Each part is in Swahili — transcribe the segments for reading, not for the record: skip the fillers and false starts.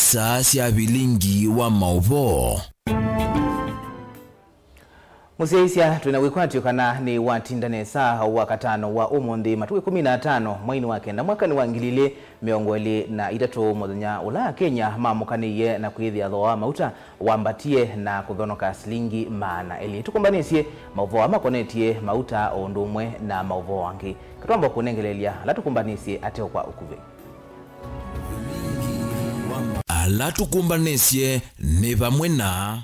isa cia Vilingi wa Mauvoo. Museisia tunawikwatio kana ni watindane saa wa katano wa umundi matuku 15 mwini wa kenda mwaka ni wangilile miongweli na idatu muthenya ula Kenya mamukaniye na kwithia thoa mauta wambatie na kuthonoka silingi maana eli tukumbanisye Mauvoo makonetie mauta ondumwe na Mauvoo wangi katwamba kunengelelia la tukumbanisye ateo kwa ukuve ala tukumbanisye ni vamwe na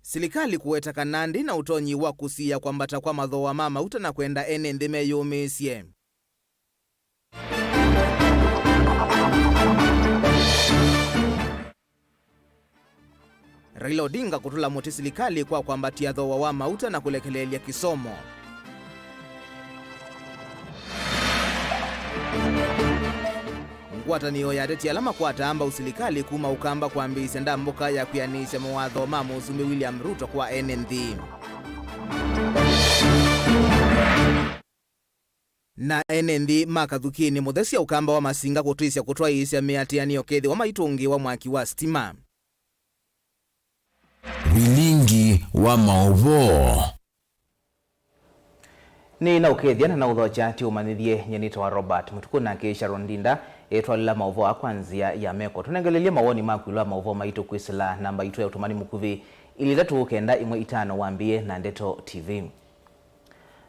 Silikali kuweta kanandi na utonyi wa kusia kwambata kwa mathoa ma mauta na kwenda ene ndime yumisye. Raila Odinga kutula muti silikali kwa kwambatia thoa wa mauta na kulekelelia kisomo. Ngwataniyo yateti alama kwa taamba usilikali kuma ukamba kwa mbisi ndambuka ya kuyanisha mawatho mama Usumi William Ruto kwa NND. Na NND makathukini muthesia ukamba wa masinga kutuisya kutwa isya miatianio kethi wa maitungi wa mwaki wa stima. Vilingi wa Mauvoo ni na ukethiana na uthocha ti umanithie nyenito wa Robert MUTUKU na kisha Rondinda etwalila Mauvoo akwanzia ya meko tunengelelie mawoni makwilwa Mauvoo maitu kwisila namba itu ya utumani mukuvi ili 391 wambie na Ndeto TV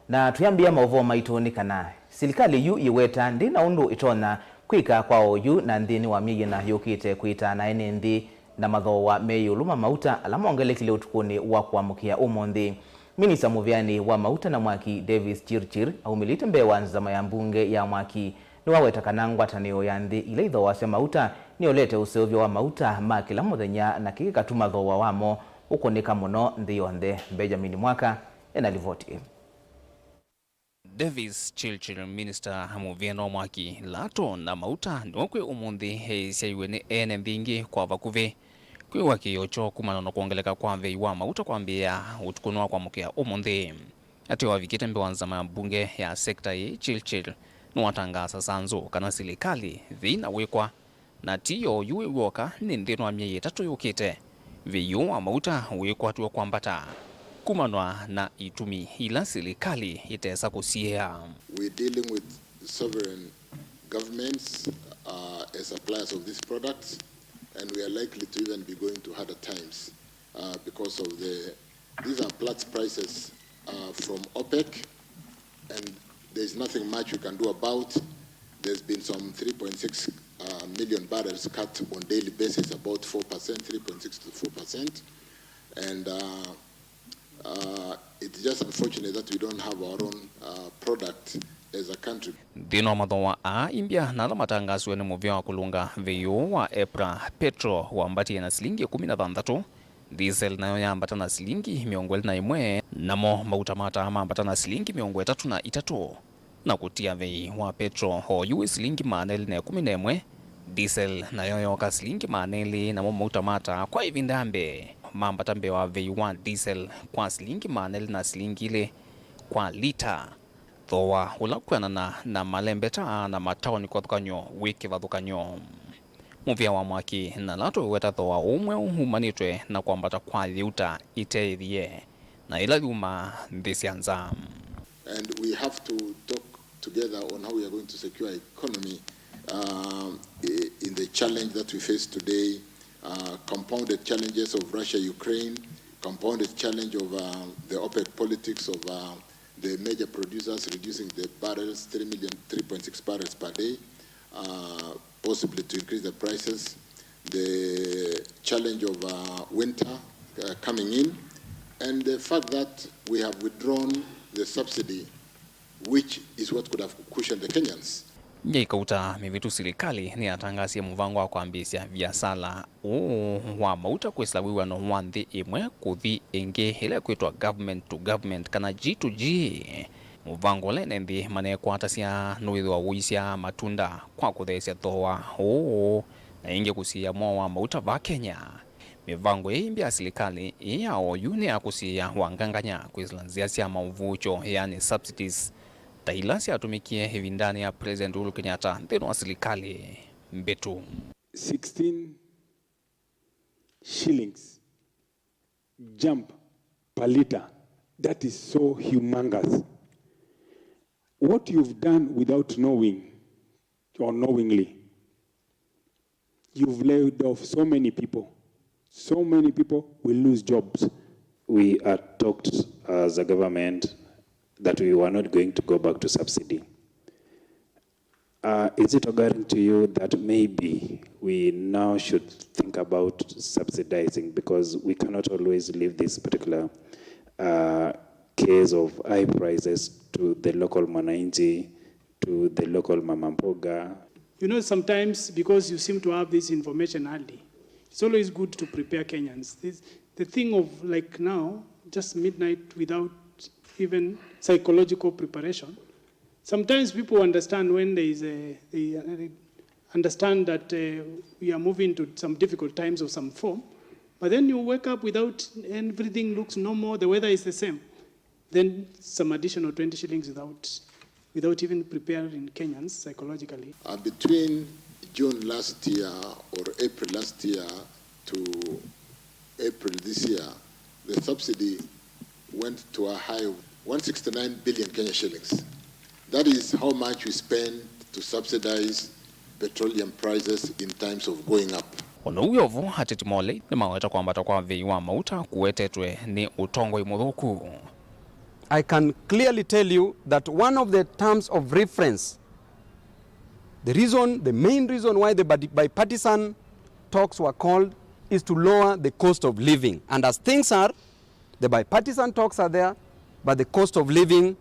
na tuyambia Mauvoo maitu ni kana silikali yu iweta ndina undu itona kwika kwa oyu na ndini wa miyi na yukite kuita na NND na mathoa meyuluma mauta alamongelekile utukuni wa kuamukia umundi. Minisa Muvyani wa mauta na mwaki Davis Chirchir aumilite mbewa nzama ya mbunge ya mwaki ni waweta kanangwa tanio yandi ile idho wase mauta ni olete useovyo wa mauta makila muthenya na kikatuma thoa wamo ukonika muno ndiyonde Benjamin Mwaka enalivoti. Davis Chirchir Minister Muvyani mwaki lato na mauta nwakwe umundi heisya iwene ene mbingi kwa vakuve kwi wakiocho kumana na kuongeleka kwa vei wa mauta kwambia utukunwa kwa mukia umundi ati wavikite mbewa nzama ya mbunge ya sekta hii Chirchir nuwatangasa sanzo kana silikali vina wekwa na tiyo yuwe woka ni ndino wa mieye 3 yukite viyu wa mauta wekwa tuwa kwambata kumanwa na itumi ila silikali itesa kusiea. We're dealing with sovereign governments as suppliers of these products, and we are likely to even be going to harder times because of these are Platts prices from OPEC, and there's nothing much we can do about. There's been some 3.6 million barrels cut on daily basis, about 4%, 3.6 to 4%, and it's just unfortunate that we don't have our own product as a country. Dino mathoa a imbia na matangazo ni Muvyani wa kulunga veyo wa EPRA petro wambati na silingi 16, diesel nayo yambata na silingi 21, namo mauta mata ambata na silingi 33 na kutia vei wa petro ho yu silingi maneli na 11, diesel nayo yoka silingi maneli namo mauta mata kwa ivindambe mambata mbewa vei wa diesel kwa silingi maneli na silingi ile kwa lita thoa ulakwana na malembeta na matawani kwa thukanyo wiki vathukanyo. Muvyani wa mwaki na lato weta thoa umwe uhumanitwe na kwambata kwa liuta iteithie na ila yuma ndisianza. And we have to talk together on how we are going to secure economy in the challenge that we face today, compounded challenges of Russia-Ukraine, compounded challenge of the OPEC politics of the major producers reducing the barrels, 3.6 barrels per day, possibly to increase the prices, the challenge of winter coming in, and the fact that we have withdrawn the subsidy, which is what could have cushioned the Kenyans. Nyeikauta mivitu silikali ni atangasia muvango wa kuambisia biasala wa mauta kweslawiwa no wanthi imwe kuthi ingi ile kwitwa government to government kana G2G. Muvango le nembi mane kwatasia nuithwa uisya matunda kwa kuthesia thoa na ingi kusia mwa mauta va Kenya. Mivango imbia silikali iya oyune akusia wanganganya kwislanzia sia mauvucho yani subsidies tailasi atumikie hivi ndani ya President Uhuru Kenyatta ndeno wa serikali mbetu. 16 shillings jump per liter. That is so humongous. What you've done without knowing or knowingly, you've laid off so many people. So many people will lose jobs. We are talked as a government that we were not going to go back to subsidy. Is it occurring to you that maybe we now should think about subsidizing, because we cannot always leave this particular case of high prices to the local mwananchi, to the local mamamboga? You know, sometimes because you seem to have this information early, it's always good to prepare Kenyans. The thing of like now, just midnight without even psychological preparation. Sometimes people understand when there is they understand that we are moving to some difficult times of some form, but then you wake up without, everything looks normal, the weather is the same. Then some additional 20 shillings without even preparing Kenyans psychologically. Between June last year or April last year to April this year, the subsidy went to a high of 169 billion Kenya shillings. That is how much we spend to subsidize petroleum prices in times of going up. Ono uyovu hatitimole ni maweta kwambata kwa vei wa mauta kuwetetwe ni utongoi MUTUKU. I can clearly tell you that one of the terms of reference, the main reason why the bipartisan talks were called is to lower the cost of living. And as things are, the bipartisan talks are there, but the cost of living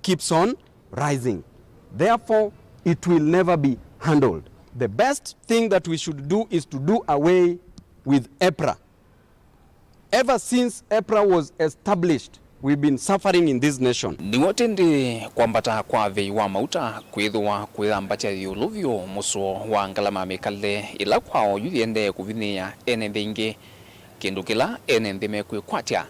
keeps on rising. Therefore, it will never be handled. The best thing that we should do is to do away with EPRA. Ever since EPRA was established, we've been suffering in this nation. Ni watende kwambata kwa vei wa mauta kwithwa kwithambata yuluvyo muso wa ngalama mekale ila kwao yuliende kuvinia ene thingi kindu kila ene nthime kwikwatia.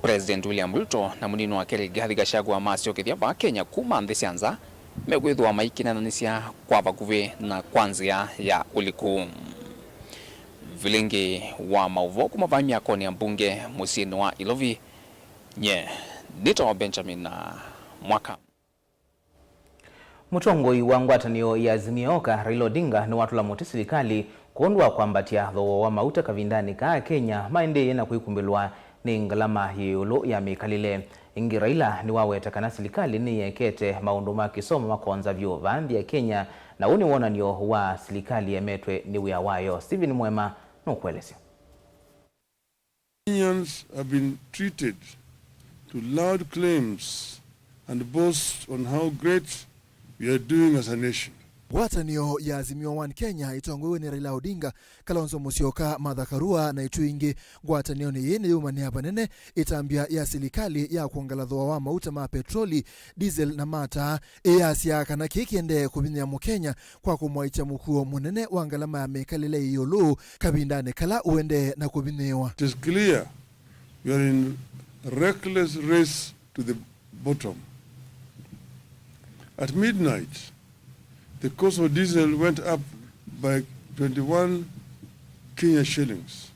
President William Ruto na munino wa Rigathi Gachagua masio kithia ba Kenya kuma nthi cianza mekwithwa maikinananisia kwa bakuvi na kwanzia ya uliku. Vilingi wa Mauvoo kumavamia akoni ya mbunge musini wa Ilovi nye nito Benjamin na mwaka. Mutongoi wa ngwatanio ya Azimio ka Raila Odinga ni watula muti serikali kuondwa kwambatia thowo wa mauta kavindani ka Kenya maende yena kuikumbilwa ni ngalama yulu ya mikalile. Ingi Raila ni waweta kana serikali ni yekete maundu makisoma makonza vyo vaambi ya Kenya na uni wona niyo wa serikali ya metwe ni wia wayo. Steven Mwema nukwelesio. Kenyans have been treated to loud claims and boast on how great we are doing as a nation. Ngwatanio ya Azimio One Kenya itongowe ni Raila Odinga, Kalonzo Musyoka, Martha Karua na itu ingi. Ngwatanio ni yene yumani hapa nene itambia ya serikali ya kuangaladhoa wa mauta ma petroli, diesel na mata siaka na kikiende kubinya mu Kenya kwa kumwaicha mkuu munene wangalama ya mekalile yolo kabindane kala uende na kubinyewa. It is clear we are in reckless race to the bottom. At midnight, the cost of diesel went up by 21 Kenya shillings.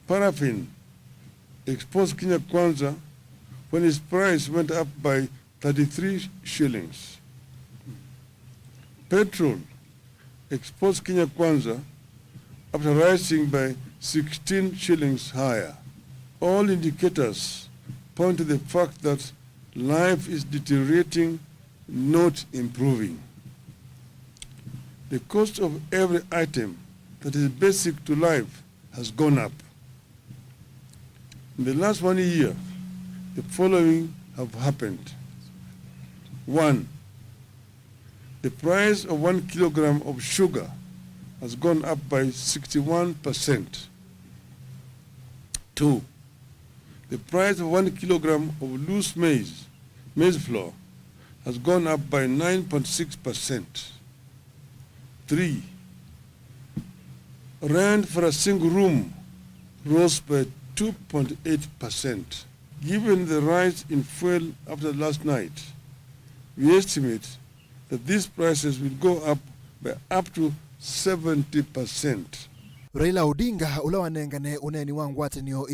Paraffin, exposed Kenya Kwanza, when its price went up by 33 shillings. Petrol, exposed Kenya Kwanza, after rising by 16 shillings higher. All indicators point to the fact that life is deteriorating, not improving. The cost of every item that is basic to life has gone up. In the last 1 year, the following have happened. 1, the price of 1 kilogram of sugar has gone up by 61%. 2, the price of 1 kilogram of loose maize flour has gone up by 9.6%. 3, rent for a single room rose by 2.8%. Given the rise in fuel after last night, we estimate that these prices will go up by up to 70%. Raila Odinga ula wanengane uneni wangwatanio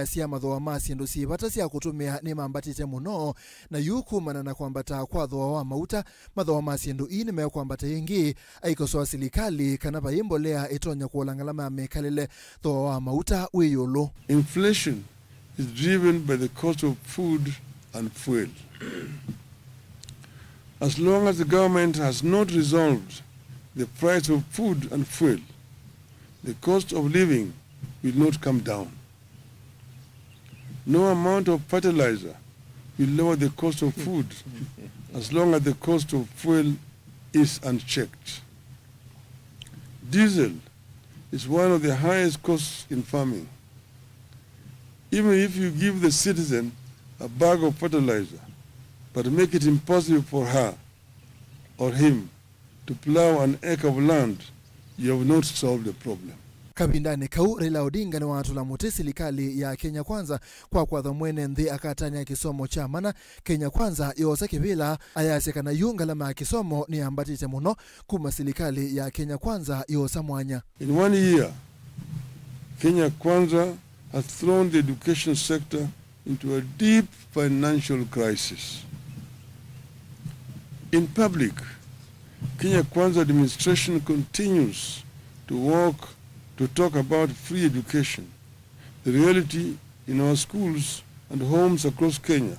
asia mathoa masiendo sibata cia kutumia ni mambatite muno na yukumana na kwambata kwa thoa wa mauta mathoa masiendo ni me kwambata ingi aikosoa serikali kana bayimbolea itonya kuolangalama mekalele thoa wa mauta wiyolo. Inflation is driven by the cost of food and fuel. As long as the government has not resolved the price of food and fuel, the cost of living will not come down. No amount of fertilizer will lower the cost of food as long as the cost of fuel is unchecked. Diesel is one of the highest costs in farming. Even if you give the citizen a bag of fertilizer, but make it impossible for her or him to plow an acre of land, you have not solved the problem. Kabindani kau Raila Odinga ni watula muti serikali ya Kenya Kwanza kwa dhamwene nthi akatania kisomo cha mana Kenya Kwanza yose kibila ayaseka na yunga lama kisomo ni ambatite muno kuma serikali ya Kenya Kwanza yosa mwanya. In 1 year, Kenya Kwanza has thrown the education sector into a deep financial crisis. In public, Kenya Kwanza administration continues to talk about free education. The reality in our schools and homes across Kenya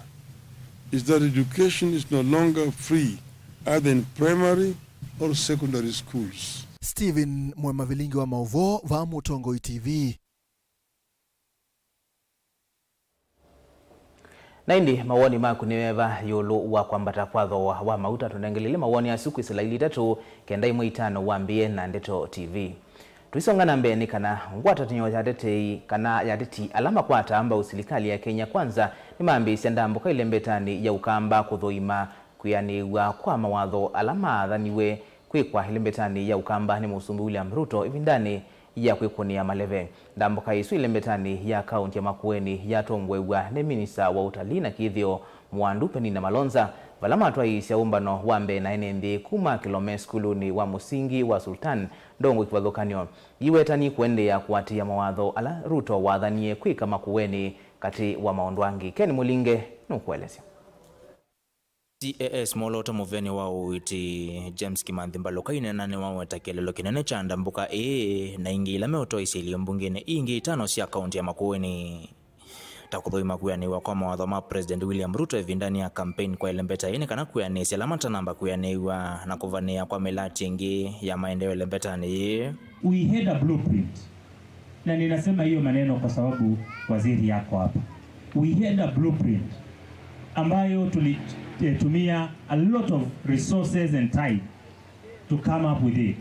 is that education is no longer free, either in primary or secondary schools. Stephen Vilingi wa Mauvoo va Mutongo TV. Naindi mawoni maku niweva yulu wa kwambata kwatho wa mauta tunengelele mawoni ya siku isilaili tatu kenda imwe itano wambie na Ndeto TV. Tuisongana mbeni kana ngwata tunyo yadetei kana yadeti alama kwata amba usilikali ya Kenya Kwanza ni maambi sendambo kaile mbetani ya ukamba kuthoima kuyaniwa kwa mawatho alama dhaniwe kwekwa ile mbetani ya ukamba ni musumbi William Ruto ivindani ya kwekunia maleve. Ndambo kaisu ile mbetani ya kaunti ya Makueni ya tongwewa ne minista wa utalii na kithio Mwandupeni na Malonza valama atwa isi ya umbano wambe na NND kuma kilome skuluni wa musingi wa Sultan ndongo ikiwadhokanyo iwetani kuende ya kuatia mawatho ala Ruto wadhanie kwika Makueni kati wa maondwangi. Ken Mulinge nukuelezea. CAS Moloto Muveni wao witi James Kimanthi Mbaloka inenane wao watakelelo kinene cha ndambuka na ingi ilame oto isili mbungine ingi itano si akaunti ya Makueni. Takuthoima kuyaniwa kwa mawatho ma President William Ruto evindani ya campaign kwa ilembeta ine kana kuyanisi alamata namba kuyaniwa na kuvania kwa melati ingi ya maendeleo ilembeta ni. We had a blueprint. Na ninasema hiyo maneno kwa sababu waziri yako hapa. We had a blueprint ambayo tulitumia a lot of resources and time to come up with it.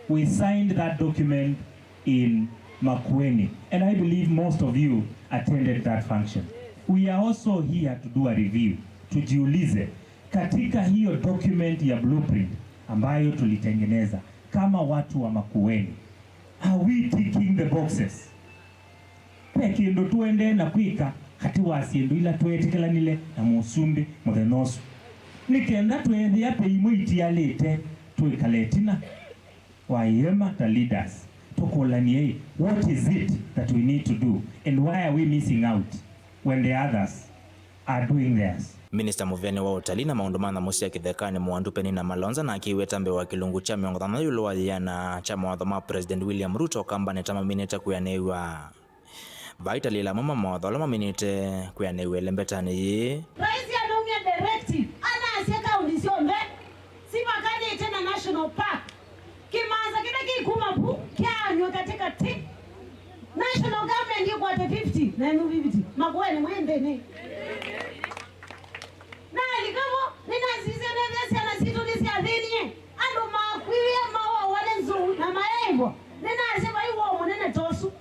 We signed that document in Makueni, and I believe most of you attended that function. We are also here to do a review. Tujiulize katika hiyo document ya blueprint ambayo tulitengeneza kama watu wa Makueni, are we ticking the boxes? Peki ndo tuende na kwika hati wasiendo ila tuetikela nile na musumbi muthenosu nikenda tuende yape imuiti ya lete tuikaletina waiyema the leaders tukolanie what is it that we need to do and why are we missing out when the others are doing theirs. Minister Muveni wa utalii na maundomana musi ya kithekani Mwandupeni na Malonza na akiweta mbe wa kilungu cha miongo thana yulo wa yana cha mawatho ma President William Ruto kamba netama minita kuyanewa. Vaita lila mama mawatho lama minite kuyanewe lembetani ye. Raisi ya naumia directive, ana asieka undisiombe, sipa kani itena National Park. Kimaza kina kikuma pu, kia nyo katika ti. National Government yu kwa te 50, na yu 50, Makueni mwende ni. Na ilikamo, nina sisi ya nasitu nisi ya dhinye, ando makuiwe mawa wale nzu na maembo, nina asema yu wa mwenene tosu.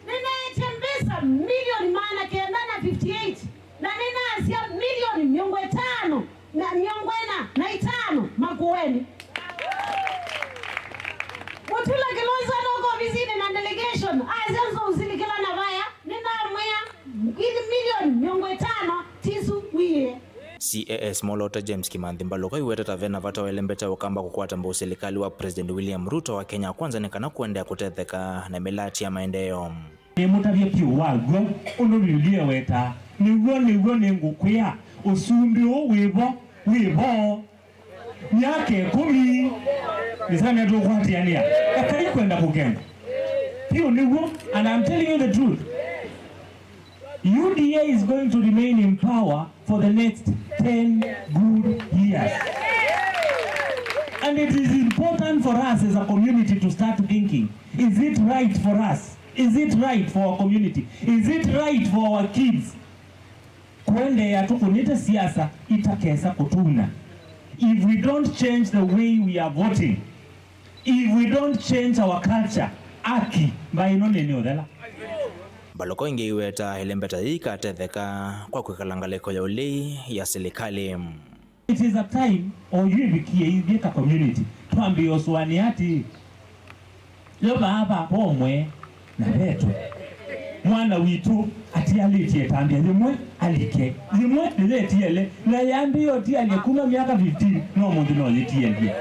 Nina etembesa milioni maana kiendana 58, na nina asia milioni miongo etano, na miongo na itano Makueni. Mutula Kilonzo noko vizini na delegation, azenzo uzili kila na vaya, nina mwea milioni miongo etano tisu wiye. CAS Molota James Kimanthi Mbaloko iweta tavena vata welembeta ukamba kukwata mbo serikali wa President William Ruto wa Kenya kwanza nekana kuendea kutetheka na milati ya maendeleo. Mutavye pio wago unulilie weta niwo ngukwia usumbio wibo nyake 10 nisame ndo kwatiania akali kwenda kugenda pio niwo, and I'm telling you the truth. UDA is going to remain in power for the next 10 good years. And it is important for us as a community to start thinking, is it right for us? Is it right for our community? Is it right for our kids? Kwende ya tukunita siasa itakesa kutuna. If we don't change the way we are voting, if we don't change our culture, aki bainone ni odela. Mbaloko ingeiweta helembeta ika tetheka kwa kwikalangaleko ya ulei ya serikali. It is a time or you ka community tuambi oswani ati loba hapa pomwe na beto mwana witu ati alitie tambia limwe alike limwe letiele na yambi oti aliyekuna miaka 15 no mundu no letiele.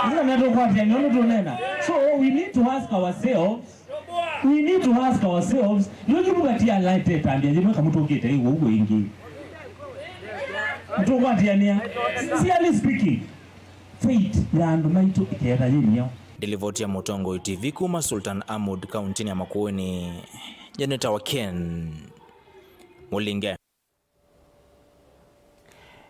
Ndio ndio kwa tia nyono tunena. So we need to ask ourselves yoji bugatia light tambia limwe kamutoketa hiyo ingi. Sincerely speaking, faith yandu maitu ikera yinyo. Delivotia Mutongo TV kuma Sultan Ahmud kaunti ya Makueni. Janeta wa Ken Mulinge.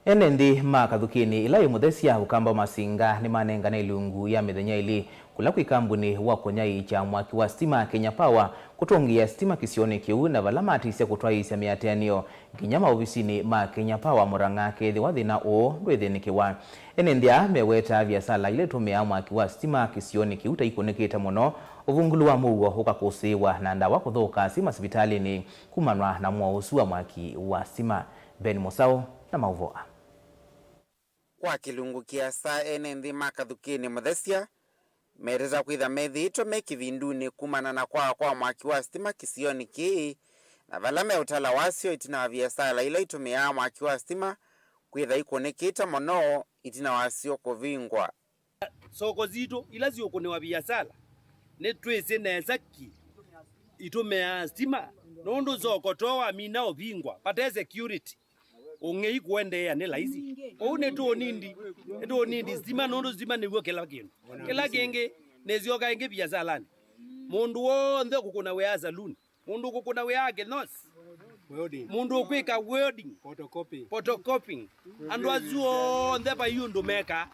Enendi makathukini ila imuthesia ukamba masinga ni manenga na ilungu ya mithenya ili kula kwikambuni wa konyai cha mwaki wa stima Kenya Power kutongia stima kisioni kiu na valamatisia kutwaisya miateanio nginya maofisini ma Kenya Power Murang'a kethi wathina o ndwithinikiwa. Enendia meweta biasala ile tumia mwaki wa stima kisioni kiu taikunikite muno uvungulu wa Mauvoo ukakusiwa na ndawa kuthuka sima hospitalini kumanwa na mwausu wa mwaki wa stima. Ben Musau na Mauvoo. Kwa kilungu kiasa enendi makathukini muthesia mereza kwitha methito mekivinduni kumana na kwa mwaki wa stima kisioni ki na valame utala wasio itina biasala ila itumia mwaki wa stima kwitha ikonikita mono itina wasio kuvingwa soko zito ila zio kunewa biasala ne twese neza ki itumia stima nondo zoko toa mina ovingwa pata security ongei kuendea ne laizi one to nindi stima nondo stima niwo kela genge nezio kaenge biasalani mundu wonde kukuna we azaluni mundu kukuna we age nos mundu kweka welding photocopying andu azuo ndepa yundu meka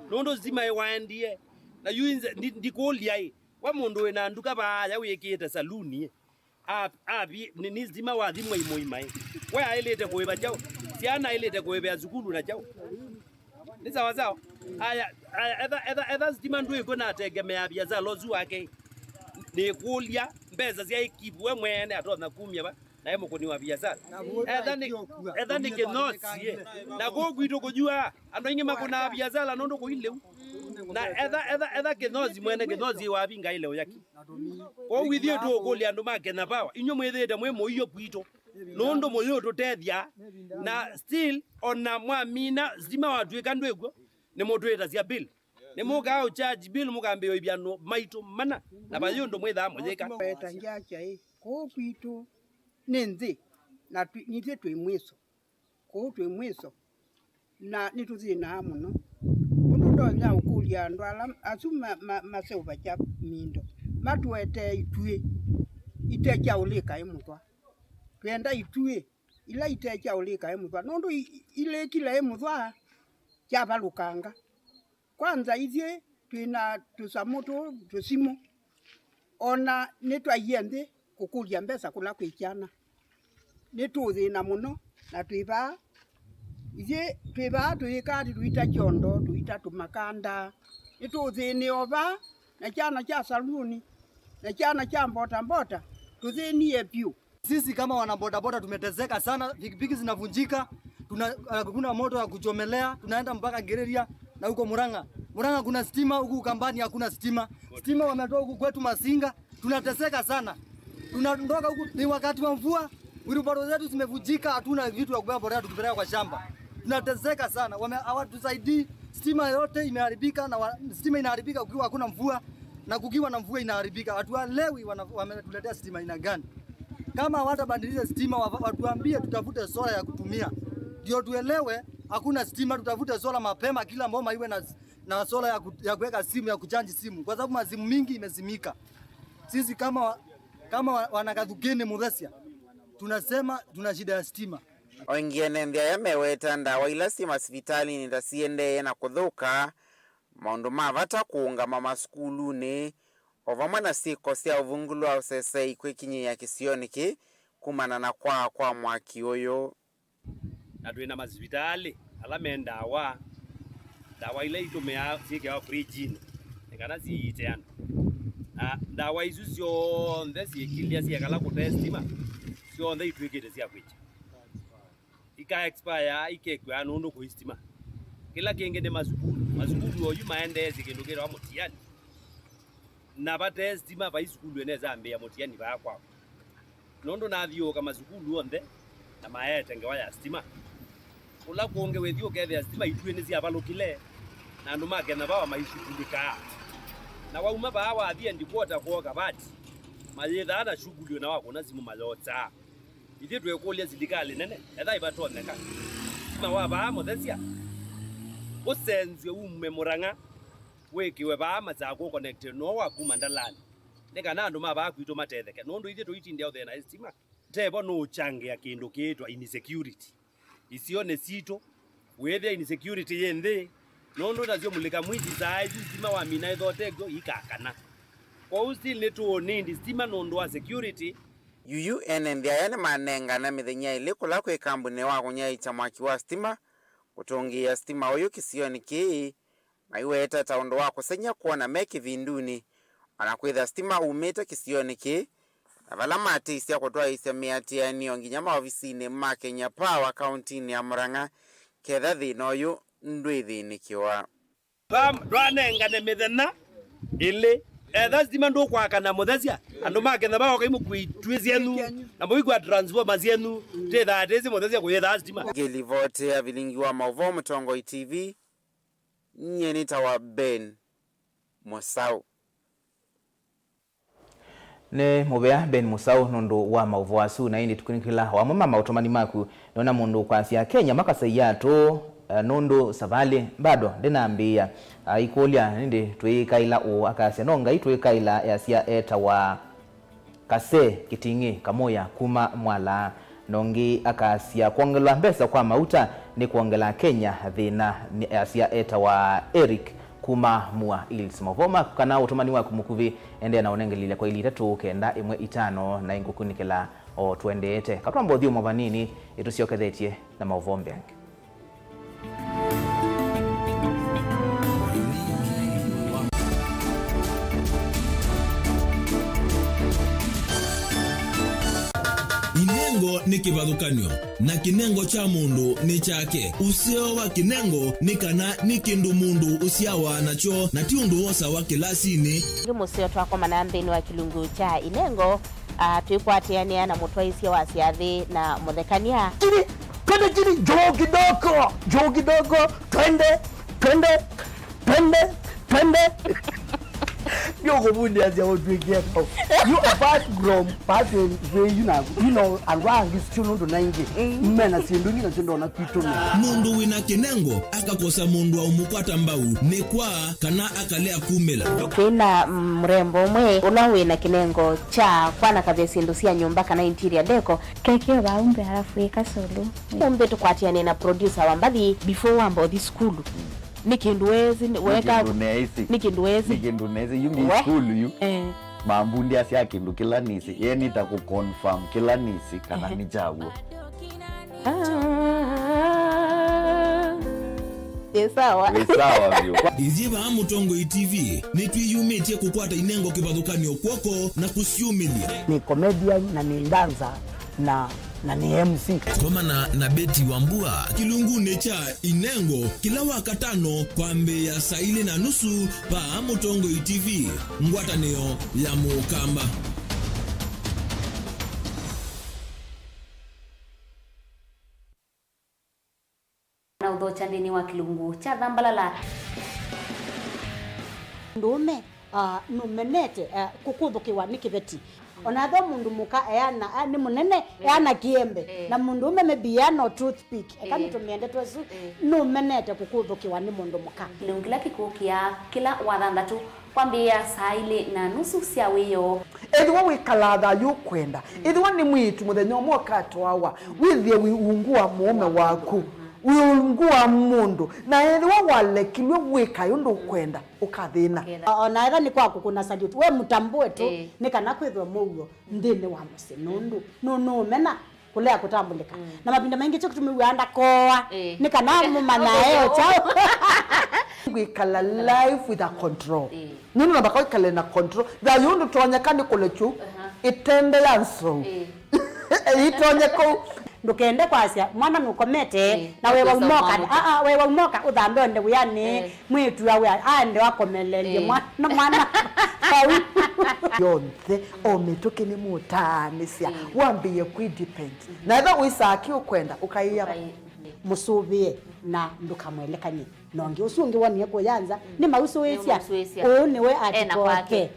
nondo stima ewaendie na yuinze ndikolia wa mundu wena nduka ba ya weketa saluni abi ni stima wa thimwe imoimai we ailete kuiba jao siana ilete kuiba zukulu na jao ni sawa aya edha stima ndu iko na tegemea biaza lozu wake ni kulia mbeza cia ikibu we mwene atona kumia ba na yemo kuni wa biaza edha ni kenosie na gogwito kujua ando ingi makona biaza nondo ko ile na edha kenosi mwene kenosi wa binga ile yaki ko withie to kulia andu make na power inyo mwethete mwe moyo kwito nondo moyo to tethia na still ona mwamina stima watweka ndwego ni modweta cia bill ni muga charge bill mugambe ibiano maito mana na bayo ndo mwetha amweka etanja chai ko kwito nenze na nithe twimwiso ko twimwiso na nituthina muno undu ndonya ukulia andu ala asuma maseuva cha mindo matwete itue itecha ulika imutwa twenda itue ila itecha ulika imutwa nondo ile kila imutwa cha balukanga kwanza ithie twina tusamuto tusimo ona netwa yende kukulia mbesa kula kwichana netuthina muno na twiba ithie twiba twikari tuita chondo tuita tumakanda netuthini ova na chana cha saluni na chana cha mbota tuthinie piu. Sisi kama wana boda tumetezeka sana, pikipiki zinavunjika, kuna moto ya kuchomelea, tunaenda mpaka Gereria na huko Murang'a kuna stima, huku Kambani hakuna stima. Stima wametoa huku kwetu Masinga, tunateseka sana. Tunondoka huku ni wakati wa mvua, Wilbaro zetu zimevujika, hatuna vitu vya kubeba mbolea tukipeleka kwa shamba. Tunateseka sana. Hawatusaidii, stima yote imeharibika na stima inaharibika ukiwa hakuna mvua na kukiwa na mvua inaharibika. Hatuelewi wametuletea stima aina gani. Kama hawatabadilisha stima watuambie tutafute sola ya kutumia. Ndio tuelewe hakuna stima, tutafute sola mapema, kila mboma iwe na sola ya kuweka simu, ya kuchanji simu, kwa sababu mazimu mingi imezimika. Sisi kama wanakathukeni Muthesia tunasema tuna shida ya stima. Oingene ndia yameweta ndawa ila stima hospitali ni ndasiende na kuthuka maundu mavata kuungama maskuluni ovamwe na siko cia uvungulu au sese ikwekinyi ya kisioniki kumana na kwa mwaki uyu. Na twina masivitali ala mendawa dawa ile itumia sikia fridge nikana siite yana dawa isu cionthe ciikilia ciakala kutestima cionthe itwikite cia kwicha ika expire ikekwa nundu kuistima kila kingi ni mazukuru oyu maendezi kindu kira mutiani na batestima ba isukulu ene zambia mutiani ba kwa nundu nathio kama mazukuru onthe na maete ngewa ya stima ula kuonge wethio kethe ya stima itwene cia balukile na andu makena bawa maishukulika na wauma bawa athie ndikuota kwa kabati mayetha na shughuli na wako na simu malota ithe twekulia silikali nene etha ibatoneka na waba Muthesia usenzwe umme Murang'a wekiwe ba mazako connect no wakuma ndalani nekana andu maba kwito matetheke nondu ithe tuitindia othe na stima tebo no change ya kindu kitwa insecurity isione sito wethe insecurity yende nondu nazio mulika mwiti za stima wa mina ithotego ikakana kwa still netuone stima nondu wa security UUN ndia yana manenga na mithenya ile kula kwe kambuni wa kunyaita mwaki wa stima kutongia stima uyu kisioni ki na iweta taundu wa kusenya kuona meki vinduni anakwitha stima umeta kisioni ki na vala matisia kutwa isemiatia ni onginyama ofisini ma Kenya Power county ya Murang'a ketha thina uyu ndwithinikiwa dwanenga ne mithena ile etha stima ndo kwakana Muthesia andu maketha bao kaimu kuitwicienu na muigwa transformer cienu tetha atezi Muthesia kuyetha stima gilivote ya Vilingi wa Mauvoo Mtongo TV nyenita wa Ben Musau ne mubea Ben Musau nundu wa Mauvoo asu na ini tukunikila wa mama utomani maku nona mundu kwa sia Kenya makasaiyato nundu savali bado ndinaambia ikulia nindi twikaila o akasia nonga itwikaila ya sia eta wa kase kitingi kamoya kuma mwala nongi akasia kuongela mbesa kwa mauta ni kuongela Kenya thina ya sia eta wa Eric kuma mua Ils Mauvoo kana utomani wa kumukuvi ende na onengelile kwa ili tatu kenda imwe itano na ingukunikela o twendete katwambo thio movanini itusiokethetie na Mauvoo mbengi Kinengo ni kivathukanio na kinengo cha mundu ni chake usio wa kinengo ni kana ni kindu mundu usiawa nacho na ti undu wosa wa kilasini musio twako manambeni wa kilungu cha inengo tuikwatiania na mutwaisia wa siathi na muthekania kini joo kidogo twende Yo bundi as you do get off. You apart from passing where you know and wrong is chuno ndo nangi. Mena sindungi na chundo na kitu. Mundu wina kinengo akakosa mundu wa umupata mbau ni kwa kana akalea kumela. Kina mrembo mwe unawina kinengo cha kwana kabisa ndusia nyumba kana interior deco keke baumbe halafu ikasolo. Umbe tukwatiane na producer wa mbali before wambo this school. Nikinduwezi weka nikinduwezi yumi school yu mambundi asia kindu kila nisi yeni ta ku confirm kila nisi kana ni jawo sawa vyo iziva Mtongo TV nitwiyumitie kukwata inengo kivathukanio kwoko na kusiumilia ni comedian na ni dancer na ni MC komana na Beti Wambua kilungune cha inengo kila wakatano kwa mbe ya saa 4:30 pa Mtongo TV ngwatanio ya mukamba. na udhocha ndini wa kilungu cha Thambalala. Ndume numenete kukuthukiwa ni kiveti onatho mundu muka eana ni munene eana kiembe na mundu ume mebiano toothpick ekani tumiende twesu numenete kukuthukiwa ni mundu muka kilungila kikukia kila wathanthatu kwambia saa 2:30 cia wiyo ethiwa wikalatha yukwenda ethiwa ni mwitu muthenya umwe katwawa withie wiungua mume waku wiungua mundu na ethiwa walekilwe gwika yundu kwenda ukathina ona etha ni kwaku kuna salute we mutambue tu ni kana kwithwa mugo ndini wa musi nundu no mena kulea kutambulika na mapinda mengi cyo kutumiwanda koa ni kana mumana eo chao gwikala life with a control nunu na bakoi kale na control da yundu tonyakani kulechu itende yanso itonyeko ndukende kwasia mwana nukomete na wewe umoka wewe umoka uthambe onde uyani mwitu yawe ande wakomelelie mwana yonthe omituki ni mutanisia wambiye kwidepend na eba uisaki ukwenda ukaiya musubie na ndukamwelekanye nonge usungi wani yako yanza ni mauso wesia ni we atikote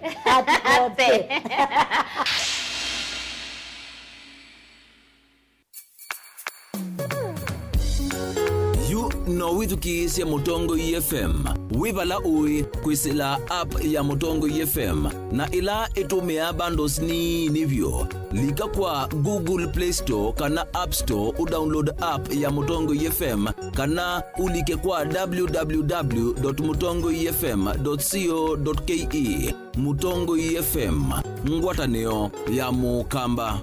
no withukiisya Mutongo FM wibala ui kwisila app ya Mutongo FM na ila itumia bundles ni nivyo lika kwa Google Play Store kana App Store udownload app ya Mutongo FM kana ulike kwa www.mutongoefm.co.ke Mutongo FM ngwataneo ya mukamba.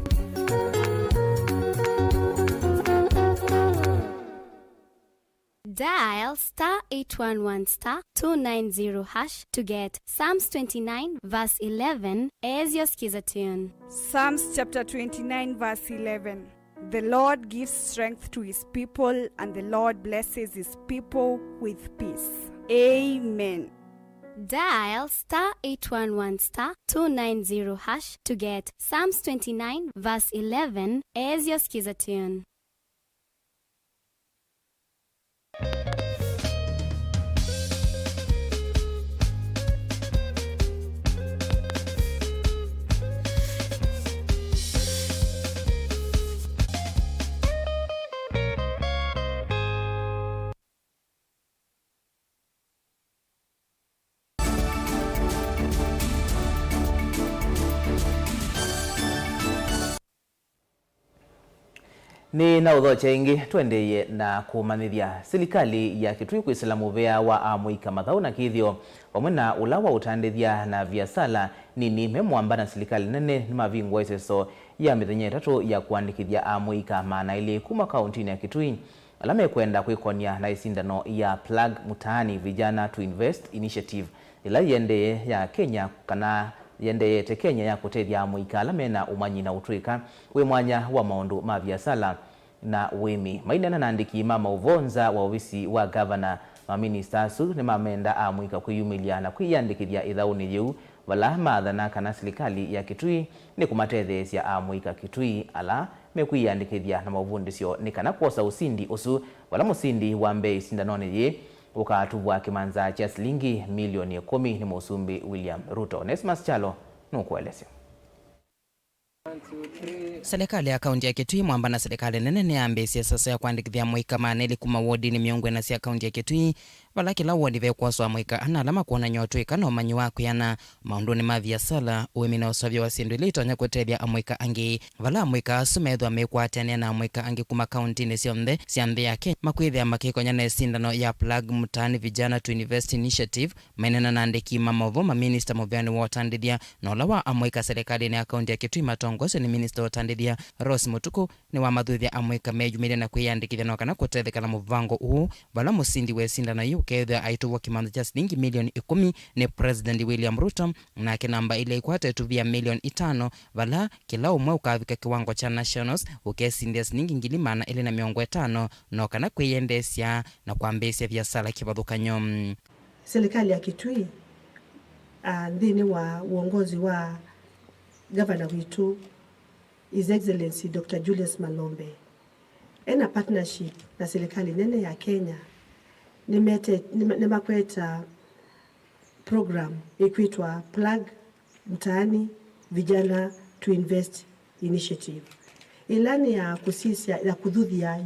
Dial *811*290# to get Psalms 29 verse 11 as your skiza tune. Psalms chapter 29 verse 11. The Lord gives strength to his people, and the Lord blesses his people with peace. Amen. Dial *811*290# to get Psalms 29 verse 11 as your skiza tune. Ni na udhocha ingi tuendeye na kumanithia serikali ya Kitui kwisila muvea wa amuika mathau na kithio pamwe na ulawa utandithia na viasala nini memwamba na serikali nene ni mavingwa iseso ya mithenya 3 ya kuandikithia amuika maana ili kuma kauntini ya Kitui alame kwenda kwikonia na isindano ya plug mutaani vijana to invest initiative ila yende ya Kenya kana yendeyete Kenya ya kutethia amuika alame na umanyi na utwika we mwanya wa maundu ma biasala na wimi mainena na andiki mama uvonza wa ofisi wa governor wa minister su ni mamenda amuika kuyumilia na kuyandikithia ithauni yu wala maathana kana serikali ya Kitui ni kumatetheesya amuika Kitui ala mekuyandikithia na mavundisyo ni kana kuosa usindi usu wala musindi wa mbei sindanoni ye ukatuvwa kimanza cha shilingi milioni 10 ni musumbi William Ruto. Nesmas Chalo nukuelezea. Serikali ya kaunti ya Kitui mwamba na serikali nene ni ambesi sasa ya kuandikithia muika maneli kuma wodi ni miongwe na si ya kaunti ya Kitui vala kila wodi ve kuaswa muika ana alama kuona nyoto ikana umanyi wako yana maundoni mavya sala uwemi na usavya wa sindu ili itonya kutebya amuika angi vala amuika asumedhu amekuatania na amuika angi kuma kaunti ni siamdhe yake makuithia makikonya na sindano ya plug mutani vijana to invest initiative mainena na andiki Mauvoo minister movyani wa utandithia na ulawa amuika serikali ni ya kaunti ya Kitui matongoso ni minister wa utandithia MUTUKU ni wa mathuthia amuika meyumile na kuyandikithia na wakana kutetheka na muvango huu vala musindi we sindano yu ukethia aituwa kimanza cha shilingi milioni 10 ni President William Ruto na kinamba ile ikwata ituvia milioni 5 vala kila umwe ukavika kiwango cha nationals ukesindia shilingi ngili mana ile na miongo 5 no kana kuyendesya na kuambesya biashara kibadhukanyo. Serikali ya Kitui ndini wa uongozi wa governor wetu His Excellency Dr. Julius Malombe ena partnership na serikali nene ya Kenya nimekweta program ikiitwa Plug Mtaani Vijana to Invest Initiative. Ilani ya kusisia ya kudhudhia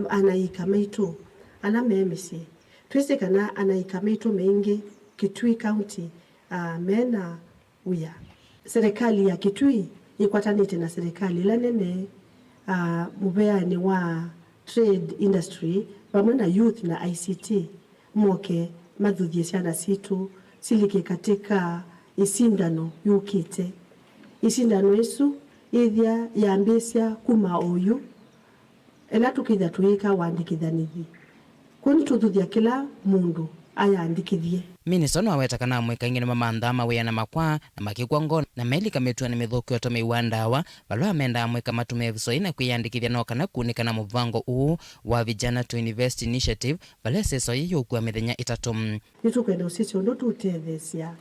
anaikamaito anamemisi twisikana anaikamaito mengi Kitui County mena uya serikali ya Kitui ikwatanite na serikali la nene mubeani wa trade industry pamoja na youth na ICT moke madhudhie sana situ silike katika isindano yukite isindano yesu idhia yambisia kuma oyu ela tukitha tuika wandikithanithi kuni tudhuthia kila mundu aya andikithie Minisono aweta kana mweka ingine mamantha mawea na makwa na makikwa ngono na meli kametua ni mithukio tome iwandawa balwa amenda mweka matume visoina kuyandikithia no kana kunika na muvango uu wa Vijana to Invest Initiative bale seso yiyo kwa mithenya itatum nitukwenda usisi ndo tutethesia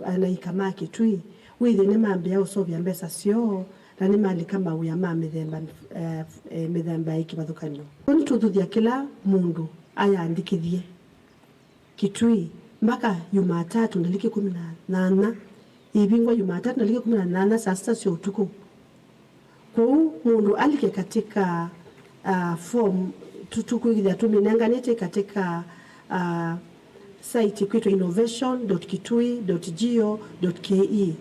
anaikama Kitui withi ni mambia usovya mbesa sio na ni mali kama uya mithemba ikivathukanio kuni tudhuthia kila mundu aya andikithie Kitui mpaka Jumatatu ndaliki 18 ibingwa Jumatatu ndaliki 18 saa 6 sio utuku kwa mundu alike katika form tutukuithia tuminenganite katika site kwetu innovation.kitui.go.ke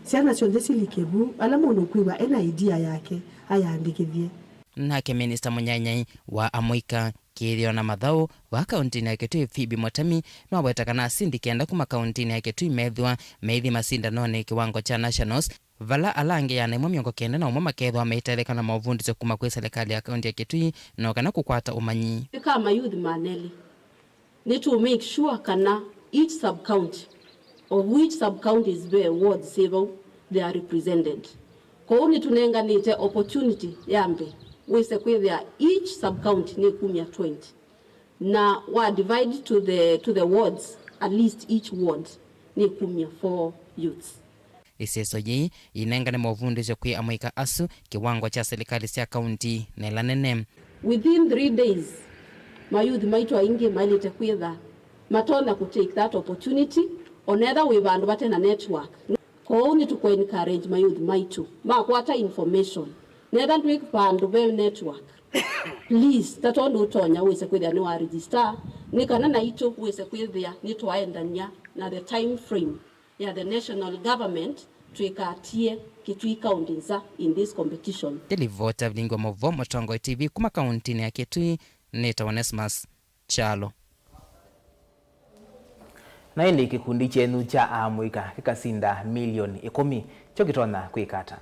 siana cionthesi likebu ala mundu kuiwa ena idea yake aya andikithie nake Minister Munyanyai wa Amoika Kirio na Mathau wa kaunti ya Kitui Phoebe Motami no wetakana sindikenda kuma kaunti ya Kitui methwa methi masindanone kiwango cha nationals vala alange ya nemo miongo kenda na umama kethwa meitelekana mauvundisyo kuma kwi serikali ya kaunti ya Kitui no kana kukwata umanyi kama youth maneli need to make sure kana each sub county of which sub counties where wards civil they are represented ko ni tunenganite opportunity yambe wese kwithia each sub county ni 20 na wa divide to the wards at least each ward ni 4 youths iseso yi inengane mauvundisyo kwi Amoika asu kiwango cha serikali cia kaunti na ilanene within 3 days my youth maitwa ingi mailite kwitha matona ku take that opportunity on either we bandu batena network ko ni to encourage my youth maitu makwata information nether twik bandu be network please tatondo utonya wese kwithia ni wa register ni kana na ito wese kwithia ni twaendania na the time frame ya the national government twikatie Kitui County in this competition Delivota Vilingi Mauvoo Motongo TV kuma kaunti ya Kitui Neta Onesmus Chalo na ili kikundi chenu cha Amoika kikasinda milioni 10 chokitona kwikata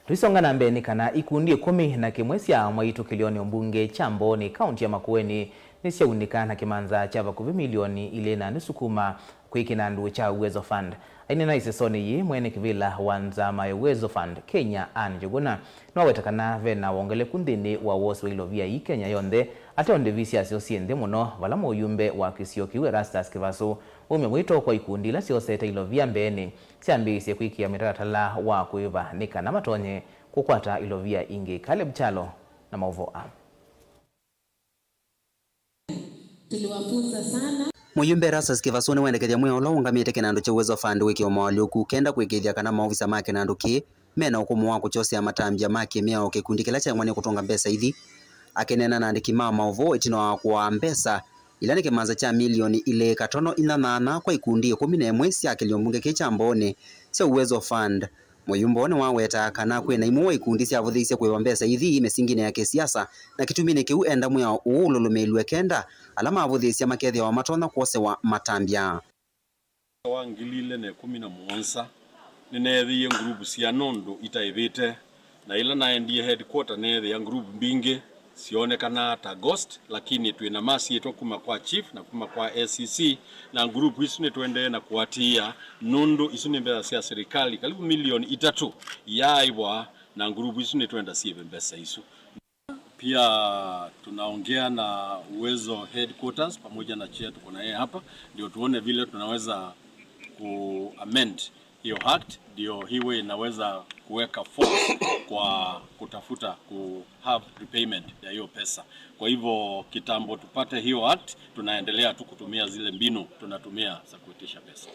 tuisonga na mbeni kana ikundi 10 na kimwesi ya mwaitu kilioni mbunge chambo ni kaunti ya Makueni nisyaundika na kimanza cha vakuvi milioni ile na nisukuma kwikinandu cha Uwezo Fund aini na isesoni yi mwene kivila wanzama ya Uwezo Fund Kenya Anjuguna na wetakana vena wongele kundini wa wosu ilovia yi Kenya yonde ate onde visi asiosiende muno vala moyumbe wa kisio kiwe Rastas Kivasu umemwito kwa ikundi la sioseta ilovia mbeni siambisi kuikia mitaratala wa kuiva nika na matonye kukwata ilovia ingi Caleb Chalo na Mauvoo. Tuliwafunza sana Muyumbe Rastas Kivasu ni wendekethia mweolo ungamite kinandu cha Uwezo Fund wiki omawaliuku kenda kwikithia kana maofisa make nandu ki mena ukumu wa kuchosea matambia make miao kikundi kila cha mwani kutonga mbesa hithi akenena na andiki Mauvoo itino wa kwa mbesa ilani kimanza cha milioni ile katono inanana kwa ikundi 11 cia kiliombunge kichambone cha Uwezo Fund muyumbo ni waweta kana kwena imwe ikundi cia vuthisia kwewa mbesa hithi imesingine ya kisiasa na kitumine kiu enda mwa uululumelwe kenda alama avuthisia makethia wa matona kwose wa matambia wa ngilile ne 17 ninethie group cia nondo itaithite na ila naendie headquarter nethe ya group mbinge sionekana ta ghost lakini twina masi yetu kuma kwa chief na kuma kwa SCC na group hizo ni twende na kuatia nondo isu ni mbesa cia serikali karibu milioni 3 yaibwa na group hizo ni twenda sieve mbesa hizo. Pia tunaongea na Uwezo headquarters pamoja na chair tuko na yeye hapa ndio tuone vile tunaweza ku-amend hiyo act ndio hiwe inaweza kuweka force kwa kutafuta ku have repayment ya hiyo pesa. Kwa hivyo kitambo tupate hiyo act, tunaendelea tu kutumia zile mbinu tunatumia za kuitisha pesa.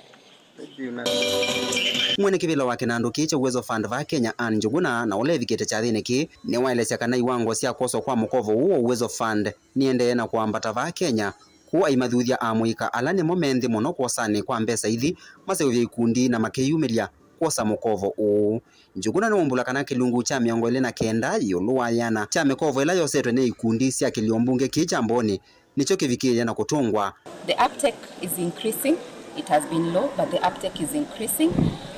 Mwene kivilo wa kinandu kiche Uwezo Fund va Kenya Njuguna na ulevi kete cha thini ki ni waelesya kana iwango sia koso kwa mukovo huo Uwezo Fund niende na kuambata va Kenya kuwa imathuthia amuika ala ni momenthi muno kwosani kwa mbesa ithi maseuvya ikundi na makiyumiria kwosa mukovo uu. Njuguna ni umbula kana kilungu cha 29 yulu wayana cha mikovo ila yosetwe ni ikundi sia kiliombunge kichamboni nicho kivikiria na kutungwa. The uptake is increasing. It has been low, but the uptake is increasing,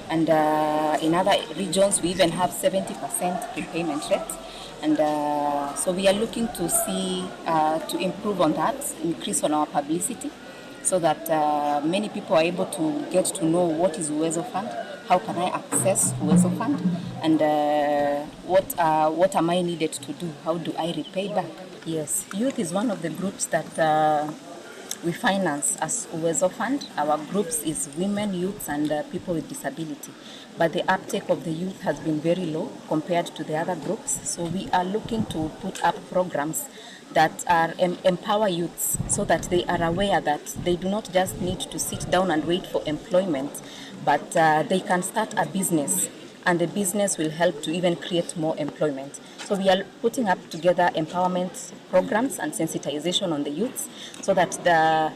and in other regions we even have 70% repayment rate, and so we are looking to see to improve on that, increase on our publicity, so that many people are able to get to know what is Uwezo Fund, how can I access Uwezo Fund, and what am I needed to do, how do I repay back. Yes, youth is one of the groups that we finance as Uwezo Fund. Our groups is women, youths, and people with disability. But the uptake of the youth has been very low compared to the other groups. So we are looking to put up programs that are empower youths so that they are aware that they do not just need to sit down and wait for employment, but they can start a business, and the business will help to even create more employment. So we are putting up together empowerment programs and sensitization on the youths so that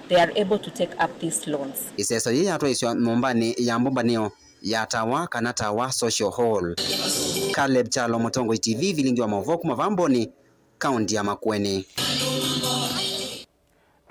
they are able to take up these loans. Iseso yi yatwaiswa mumbani ya mbumbanio ya tawa kana tawa social hall. Caleb Chalo, Mutongo TV, Vilingi wa Mauvoo kuma Vamboni, kaunti ya Makueni.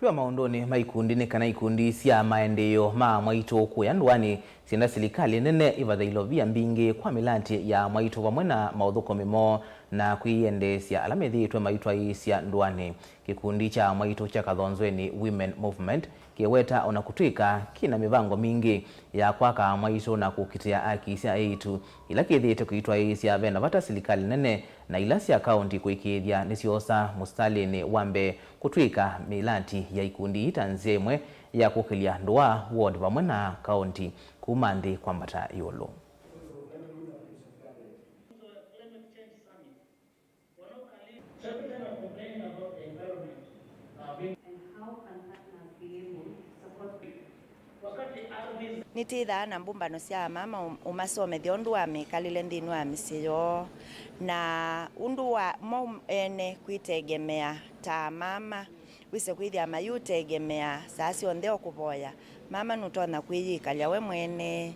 Tuwa maondoni maikundini kana ikundi sia maendeleo ma mwaito kuya ndwani sienda serikali nene ivadhailovia mbingi kwa milanti ya mwaito vamwe na maudhuko mimo na kuiendesya alamethi twe maitwa isia ndwani. Kikundi cha mwaito cha Kathonzweni Women Movement kiweta ona kutwika kina mivango mingi ya kwaka mwaito na kukitia aki isia eitu ila kithite kuitwa isia vena vata serikali nene na ila sia kaunti kuikithia nisiosa mustalini wambe kutwika milanti ya ikundi itanzemwe ya kukilia ndwa ward vamwe na kaunti kumanthi kwambata yolo. Nitithaa na mbumbano cia mama umasomethia undu wa mikalile nthini wa misiyo na undu wa mo ene kwitegemea ta mama wise kwithia mayutegemea sasi onthe okuvoya mama nutona kwiyikalia we mwene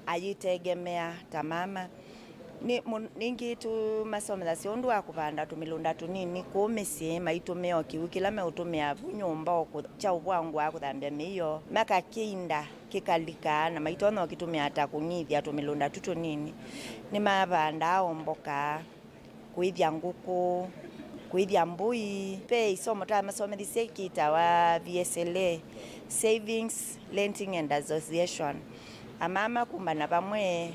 ayitegemea ta mama ningi tu masomela si undu wa kupanda tumilunda tunini kumisi maitumeo kiu kila meutumia nyumba cha ubwangu wa kuthambia miyo maka kinda kikalika na maitono kitumia hata kunyithia tumilunda tutunini ni mabanda omboka kuithia nguku kuithia mbui pe isomo ta masomeli sekita wa VSLA Savings Lending and Association amama kumbana pamwe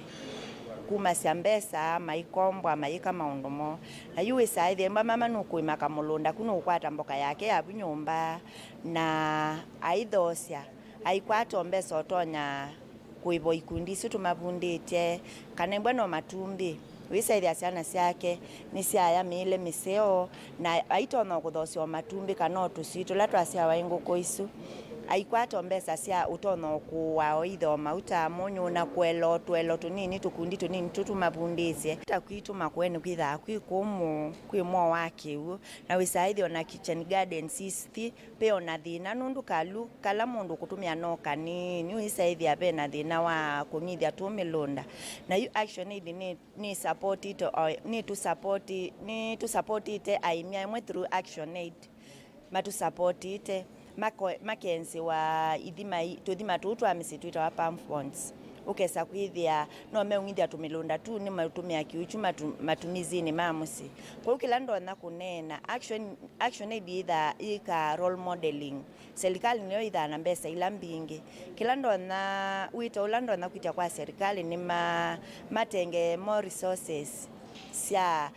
kuma siambesa maikombwa maika maundumo na yuwe saidhi mama nukuima kamulunda kuno ukwata mboka yake ya nyumba na aidhosia aikwata ombesa otonya kuibo ikundi situ mavundite kanembwa no matumbi wisaidhi asiana siake ni siaya mile miseo na aitono kuthosio matumbi kanotu situ latu asia waingu koisu aikwata ombesa sia utono kuwa oitho mauta munyu na kwelo twelo tunini tukundi tunini tutumabundisye takwitu makwene kwitha kwikumu kwimo wake u na wisaithi ona kitchen garden sisti pe ona thina nundu kalu kala mundu kutumia no kanini wisaithi apena thina wa kunyithia tumilunda na you action need ni support it ni to support it aimia mwe through action aid matu support it makenzi wa idhima tutwa misitu ita wa palm funds ukesa kwithia no meungithia tumilunda tu ni matumia kiuchu matumizi ni mamusi kwa ukila ndona kunena action aid either ika role modeling serikali niyo itha na mbesa ila mbingi kila ndona wito ulandona kuitia kwa serikali ni matenge more resources sia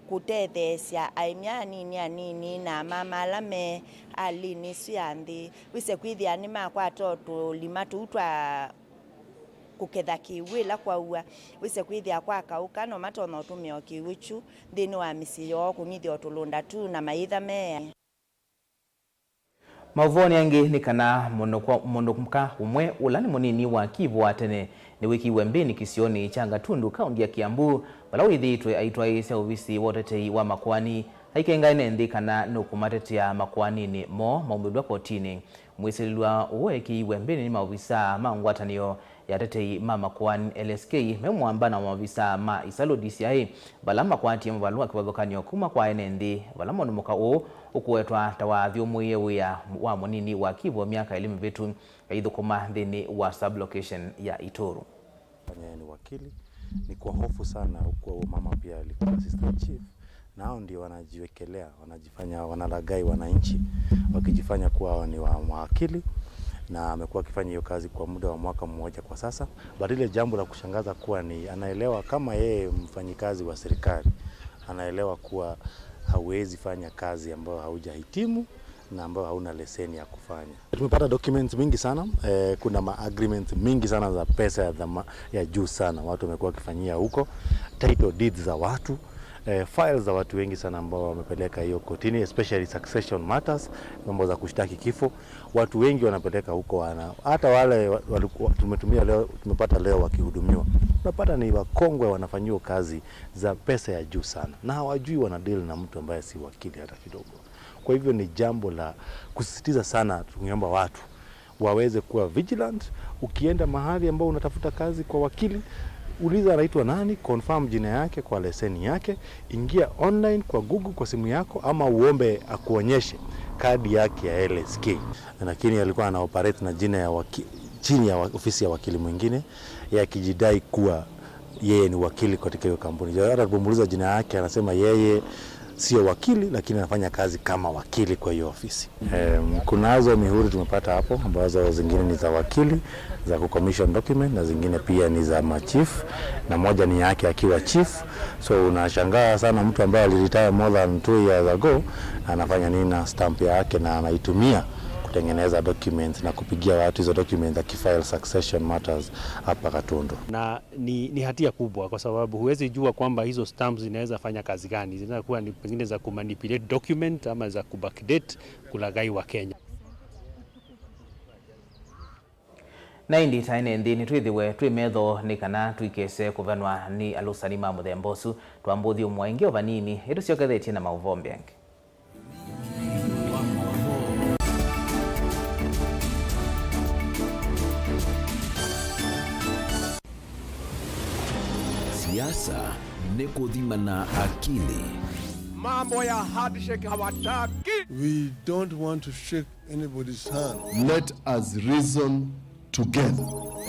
kutethesia aimia nini na mama alame alini sianthi wise kwithia ni makwa toto limatu utwa kuketha kiwila kwa ua wise kwithia kwa kauka no matono tumio kiwichu thini wa misi yo kungithia otulunda tu na maitha mea. Mauvoo yangi ni kana mondo kumka umwe ulani munini wa Kivu wa tene ni wiki wembeni kisioni changa tundu kaunti ya Kiambu balawi dhitwe aitwa isa uvisi wotetei wa makwani haikenga inendi kana nukumatetea makwani ni mo maumudwa kotini mwisilwa uweki wembeni ni mauvisa maungwatanio ya tetei mama kwani LSK memwamba na mauvisa ma isalo DCI balama kwati mbalua kiwagokanio kuma kwa enendi balama numuka ukuwetwa tawa vyumuye wa munini wa Kivu miaka elimu vitu idhukuma dhini wa sublocation ya Ituru. Ni wakili ni kwa hofu sana huko mama pia alikuwa assistant chief nao ndio wanajiwekelea wanajifanya wanalagai wananchi wakijifanya kuwa ni wakili na amekuwa akifanya hiyo kazi kwa muda wa mwaka mmoja kwa sasa. Bali ile jambo la kushangaza kuwa ni anaelewa kama yeye mfanyikazi wa serikali anaelewa kuwa hawezi fanya kazi ambayo haujahitimu na ambayo hauna leseni ya kufanya. Tumepata documents mingi sana, kuna agreement mingi sana za pesa ya juu sana watu wamekuwa wakifanyia huko, title deeds za watu, files za watu wengi sana ambao wamepeleka hiyo kotini, especially succession matters, mambo za kushtaki kifo. Watu wengi wanapeleka huko hata wale tumetumia leo tumepata leo wakihudumiwa. Unapata ni wakongwe wanafanyiwa kazi za pesa ya juu sana na hawajui wanadeal na mtu ambaye si wakili hata kidogo. Kwa hivyo ni jambo la kusisitiza sana, tungeomba watu waweze kuwa vigilant. Ukienda mahali ambao unatafuta kazi kwa wakili, uliza anaitwa nani, confirm jina yake kwa leseni yake, ingia online kwa Google kwa simu yako ama uombe akuonyeshe kadi yake ya LSK. Lakini alikuwa ana operate na jina ya chini ya ofisi ya wakili mwingine yakijidai kuwa yeye ni wakili katika hiyo kampuni. Hata alipomuuliza jina yake anasema yeye sio wakili lakini anafanya kazi kama wakili kwa hiyo ofisi. Kunazo mihuri tumepata hapo ambazo zingine ni za wakili za kucommission document na zingine pia ni za machief na moja ni yake akiwa chief. So unashangaa sana mtu ambaye aliretire more than 2 years ago anafanya nini na stamp yake na anaitumia kutengeneza documents na kupigia watu hizo documents akifile succession matters hapa Katundu. Na ni hatia kubwa kwa sababu huwezi jua kwamba hizo stamps zinaweza fanya kazi gani. Zinaweza kuwa ni pengine za kumanipulate document ama za kubackdate kulaghai wa Kenya. Na indi taine ndini twithiwe twimetho ni kana twikese kuvanwa ni alusani ma muthembosu twambuthi umwaingi ovanini indo ciokethetie na Mauvoo Bank. Siasa ni kuthimana akili. Mambo ya handshake hawataki. We don't want to shake anybody's hand. Let us reason together.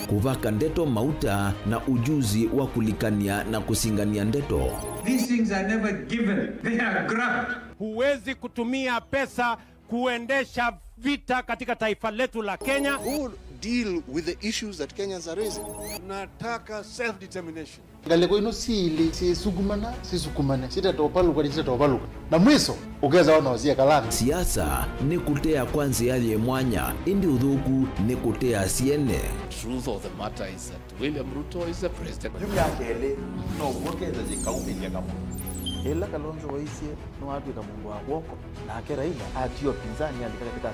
Kuvaka ndeto mauta na ujuzi wa kulikania na kusingania ndeto. These things are never given. They are grabbed. Huwezi kutumia pesa kuendesha vita katika taifa letu la Kenya. Who deal with the issues that Kenyans are raising. Nataka self-determination. Galeko ino sili sisukumana sita topaluka na mwiso ukeza wana wazia kalami. Siasa ni kutea kwanza yale mwanya indi udhuku ni kutea siene. Truth of the matter is that William Ruto is the president. Yumya kele no ukeza jikaume kama ela Kalonzo waisie no watu kama Mungu wako na akera ila atio pinzani alikaka katika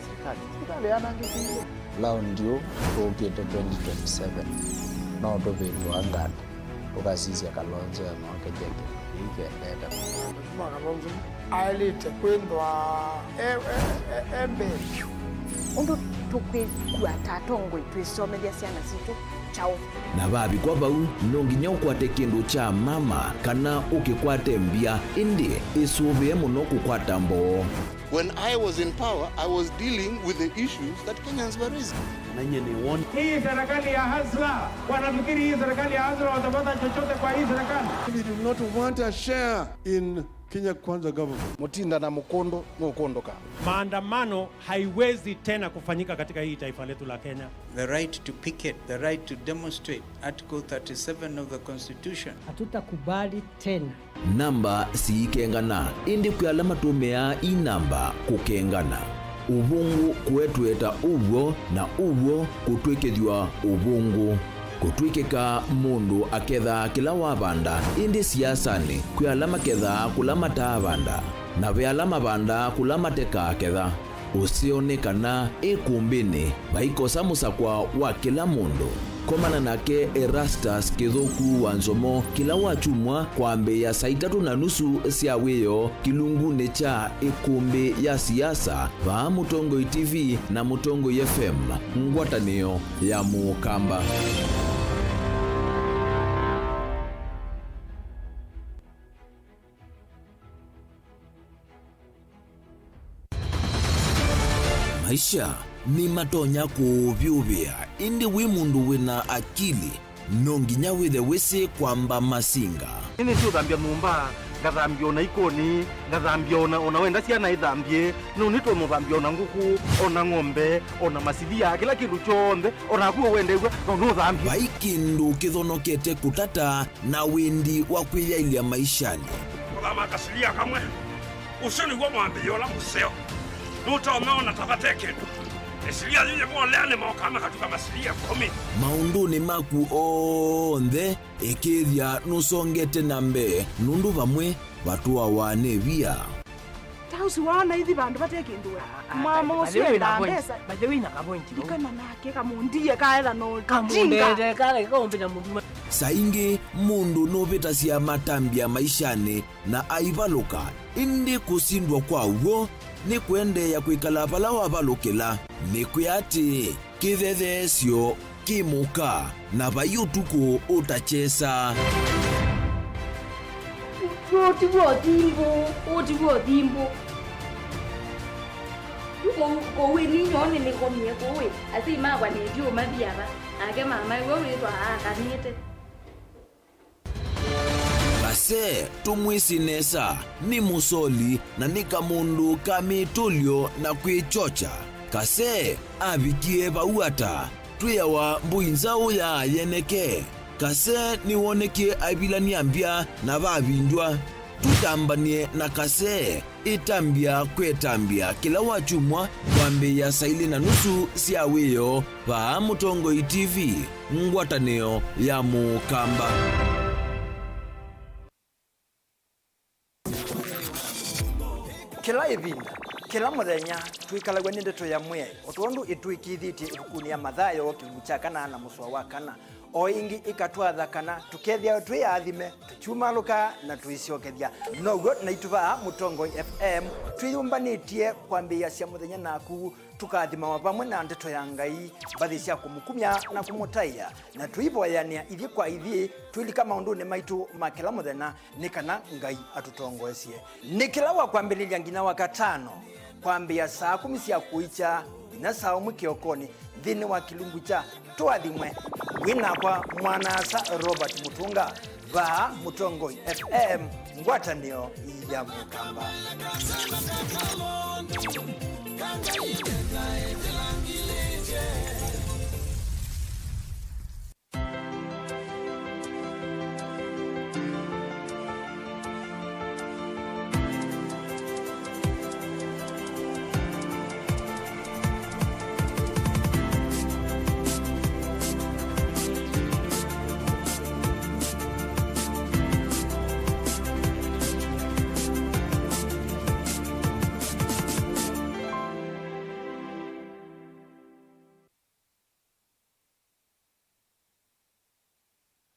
serikali anangekile lao ndio tuongete 2027 no ndo anga ukasisi Kalonzo ya mwaka jeke ikendeta Kalonzo alite kwendwa embe undu tukwe kuatatongo twisomelia siana situ chao na babi kwa bau nonginya ukwate kindu cha mama kana ukikwate mbia indi isuvie muno kukwata mbo. When I was in power, I was dealing with the issues that Kenyans were raising. Hii serikali ya Hazla, wanafikiri hii serikali ya Hazla watapata chochote kwa hii serikali. We do not want a share in Kenya Kwanza government. Mutinda na mukondo ka. Maandamano haiwezi tena kufanyika katika hii taifa letu la Kenya. The right to picket, the right to demonstrate, Article 37 of the Constitution. Hatutakubali tena. Namba siikengana indi kualama tumea inamba kukengana. Ubungu kuetweta ubwo na ubwo kutwekethwa ubungu kutwikika mundu aketha kila wabanda indi siasani kwialama ketha kula matavanda na vealama vanda kula mateka aketha usionekana ikumbini vaikosa musakwa wa kila mundu komana nake Erastus Kithuku wa Nzomo kila wachumwa kwambe ya saa 3:30 cia wiyo kilungune cha ikumbi ya siasa va Mutongo TV na Mutongo FM ngwatanio ya Mukamba. Maisha ni matonya kuvyuvia indi wi mundu wina akili nonginya withe wisi kwamba masinga ini sio thambia mumba ngathambia ona ikoni ngathambia ona wenda ciana ithambie no nitwe muthambia ona nguku ona ng'ombe ona masithia kila kindu chombe ona kuo wendegwa no thambia vaikindu kithonokete kutata na windi wa kwiyailia maishani Kama kasilia kamwe usoni gwa mwambio la museo nutaona tabate kindu esilia lile mwalene mwakama katuka masilia 10 maunduni maku onthe ekithia nusongete nambe nundu vamwe vatua wanevia tausi wana hithi bandu batekindwe mama usio na pesa baje wina kapointi ikana nake kamundie kaela no kamundete kale kaombenya mundu saingi mundu novita cia matambia maishani na aivaluka indi kusindwa kwa uo ni kuendeya kwikala pala wavalukila ni kuyati kithethesyo kimuka na vayutuku utachesa Otiwo dimbo kowe ninyone nikomie kowe asi magwa nedio mabiaba ake mama wewe twa akanite kase tumwisinesa ni musoli na nika mundu kamitulyo na kwichocha kase avikie vauata twiyawa mbuinzau ya yeneke kase niwonekie avilani ambia na vavinjwa tutambanie na kase itambia kwetambia kila wachumwa kwambe ya saa 2:30 cia wiyo va Mutongo TV ngwatanio ya Mukamba. Kila ivinda kila muthenya twikalagwa ni ndeto ya mwe otondu itwikithitie ibukuni ya Mathayo kilungu cha 8 na muswa wa 4 o ingi ikatwatha kana tukethia twiathime tuchumaluka na tuiciokethia noguo na ituva Mutongo FM twiyumbanitie kwambia cia muthenya naku tukathima wapamwe na ndeto ya Ngai bathi cia kumukumya na kumutaiya na twivoyania ithi kwa ithi twilika maunduni maitu makila muthenya ni kana Ngai atutongoesie ni kila wa kwambililia ngina wakatano kwambia saa 10 cia kuicha ina saa 1 kiokoni thini wa kilungu cha twathimwe winakwa mwanasa Robert Mutunga va Mutongo FM ngwatanio ya Mukamba.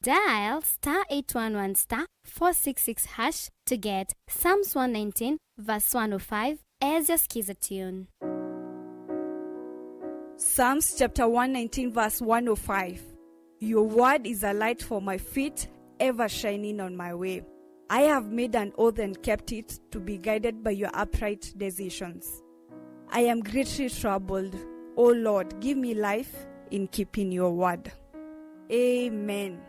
Dial *811*466# to get Psalms 119 verse 105 as your skiza tune. Psalms chapter 119 verse 105. Your word is a light for my feet, ever shining on my way. I have made an oath and kept it to be guided by your upright decisions. I am greatly troubled. O Lord, give me life in keeping your word. Amen.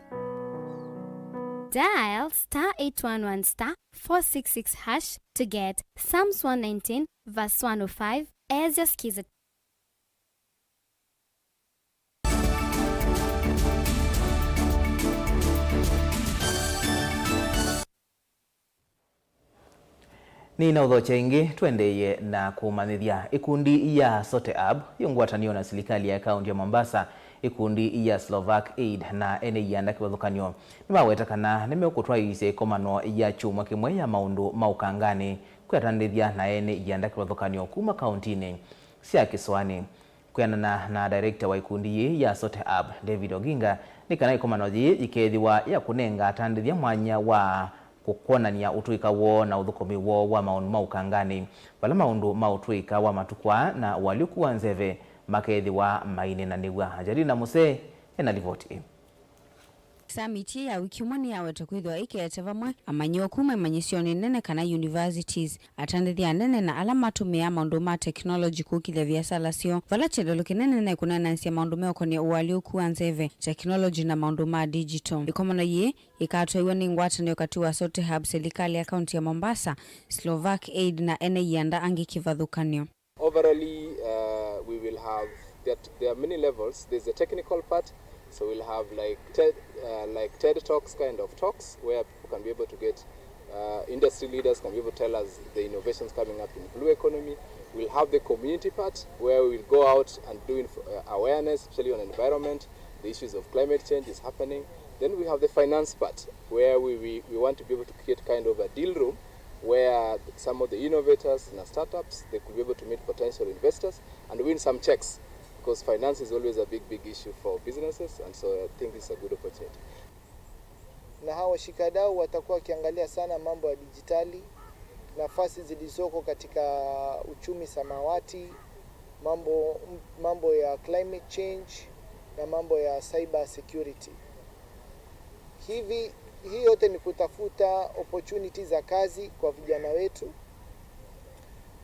Dial *811*466# to get Psalms 119 verse 105 as your skiza. Ni na udhocha ingi tuendeye na kumanithia ikundi ya Sote Ab yongwatanio na serikali ya kaunti ya Mombasa ikundi ya Slovak Aid na ene yanda kiwathukanio nimawetakana nimekutwa ise komano ya chuma kimwe ya maundu maukangani kwetanithia na ene yanda kiwathukanio kuma kauntini cia Kiswani. Kwianana na director wa ikundi ya Sote App David Oginga nikana ikomano yi ikethiwa ya kunenga atandithia mwanya wa kukonania utuika wo na uthukumi wo wa maundu maukangani bala maundu mautuika wa matukwa na waliku wa nzeve makethiwa maine na niwa Ajarina Muse ena ripoti. Samiti ya wiki mwani ya watakwithwa ikete vamwe amanyoku memanyisioni nene kana universities atandithia nene na ala matumia maundu ma technology kukithia biasala sio vala chedolo kinene na kunanansia maundu meokonia uwaliuku wa nzeve technology na maundu ma digital ikomana ye ikatwaiwa ni ngwatanio kati wa Sote Hub serikali ya kaunti ya Mombasa Slovak Aid na ene yanda angi kivathukanio. Overally we will have that there are many levels. There's a technical part. So we'll have like TED Talks kind of talks where people can be able to get, industry leaders can be able to tell us the innovations coming up in blue economy. We'll have the community part where we'll go out and do awareness, especially on environment, the issues of climate change is happening. Then we have the finance part where we want to be able to create kind of a deal room where some of the innovators and startups, they could be able to meet potential investors and win some checks. Because finance is always a big issue for businesses, and so I think it's a good opportunity. Na hawa washikadau watakuwa wakiangalia sana mambo ya dijitali, nafasi zilizoko katika uchumi samawati, mambo ya climate change na mambo ya cyber security. Hii yote ni kutafuta opportunities za kazi kwa vijana wetu.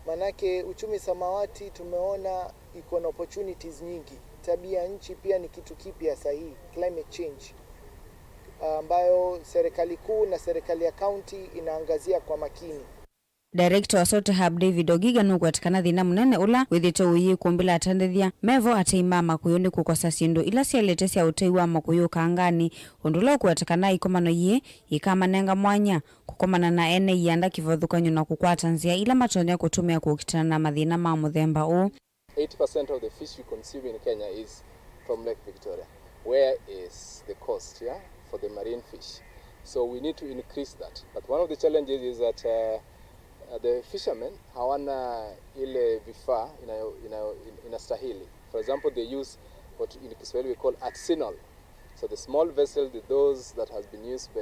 Manake uchumi samawati tumeona iko na opportunities nyingi. Tabia nchi pia ni kitu kipya sahihi, climate change, ambayo serikali kuu na serikali ya county inaangazia kwa makini. Director wa Sote Hub David Oginga nugwatikana thina munene ula withito uyi kumbila atandithia mevo ateimama kuyoni kukosa sindu ila sialete cia utei wa makuyu kangani undulo kuatikana ikomano ye ikamanenga mwanya kukomana na ene yanda kivathukanyo na kukwata nzia ila matonya kutumia kukitana na mathina ma muthemba u. 80% of the fish we consume in Kenya is from Lake Victoria. Where is the cost for the marine fish? So we need to increase that. But one of the challenges is that the fishermen hawana ile vifaa inastahili. For example, they use what in Kiswahili we call artisanal. So the small vessels, those that has been used by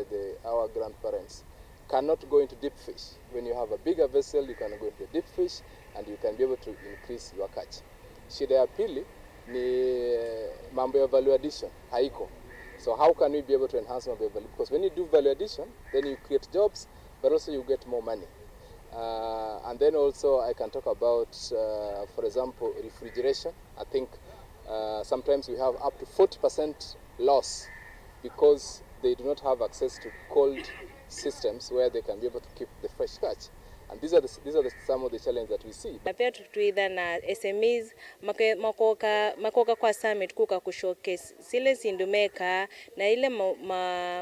our grandparents, cannot go into deep fish. When you have a bigger vessel, you can go into deep fish and you can be able to increase your catch. Shida ya pili ni mambo ya value addition haiko. So how can we be able to enhance mambo ya value? Because when you do value addition, then you create jobs, but also you get more money. And then also I can talk about, for example, refrigeration. I think sometimes we have up to 40% loss because they do not have access to cold systems where they can be able to keep the fresh catch. And these are some of the challenges that we see. Na pia tutuidha na SMEs makoka kwa summit kuka kushowcase sile sindumeka na ile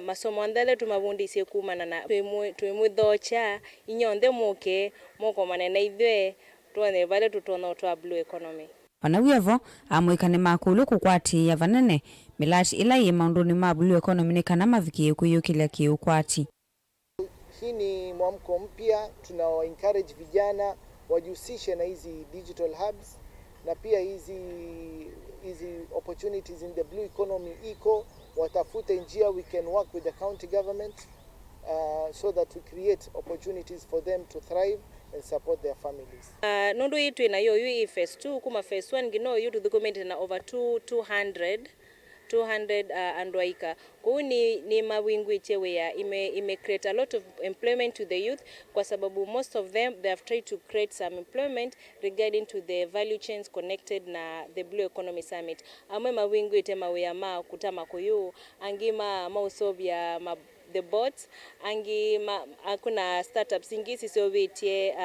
masomo andale tumabundi ise kumana na twimuthocha inyonde muke moko manena ithwe tuone vale tutona twa blue economy. Wanawiavo amwikane makulu kukwati ya vanene milati ila ye maunduni ma blue economy ni kana mavikie kuyukila kiukwati. Hii ni mwamko mpya, tunawa encourage vijana wajihusishe na hizi digital hubs na pia hizi opportunities in the blue economy watafute njia we can work with the county government so that we create opportunities for them to thrive and support their families. Nundu yitu ina yo phase 2 kuma phase 1 ngino you to document na over 200 andwaika kuni ni mawingu ichewe ya ime create a lot of employment to the youth kwa sababu most of them they have tried to create some employment regarding to the value chains connected na the blue economy summit amwe mawingu ite mawe ya kutama kuyu angima mausobia the bots angi akuna startups ingisi so vitie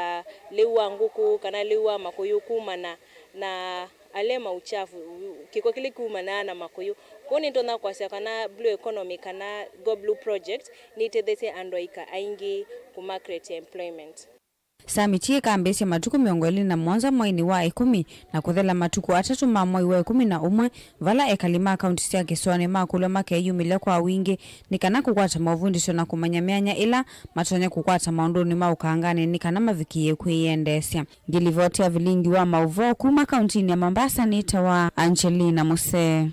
lewa nguku kana lewa makuyu kumana na alema uchafu kiko kile kumana na makuyu koni ndona kwa kana blue economy kana go blue project ni tedese andoika aingi kuma create employment. Samiti ikaambĩcia matuku 27 mwezi wa 10 na kuthela matuku 3 ma mwezi wa 11 vala ekalima kaunti cia Kiswani makulu makeyumile kwa wingi nikana kukwata mavundisho na kumanya myanya ila matonya kukwata maunduni maukangane nikana mavikie kuiendesya. Ngilivotia Vilingi wa Mauvoo kuma kaunti ya Mombasa nitawa Angelina Muse.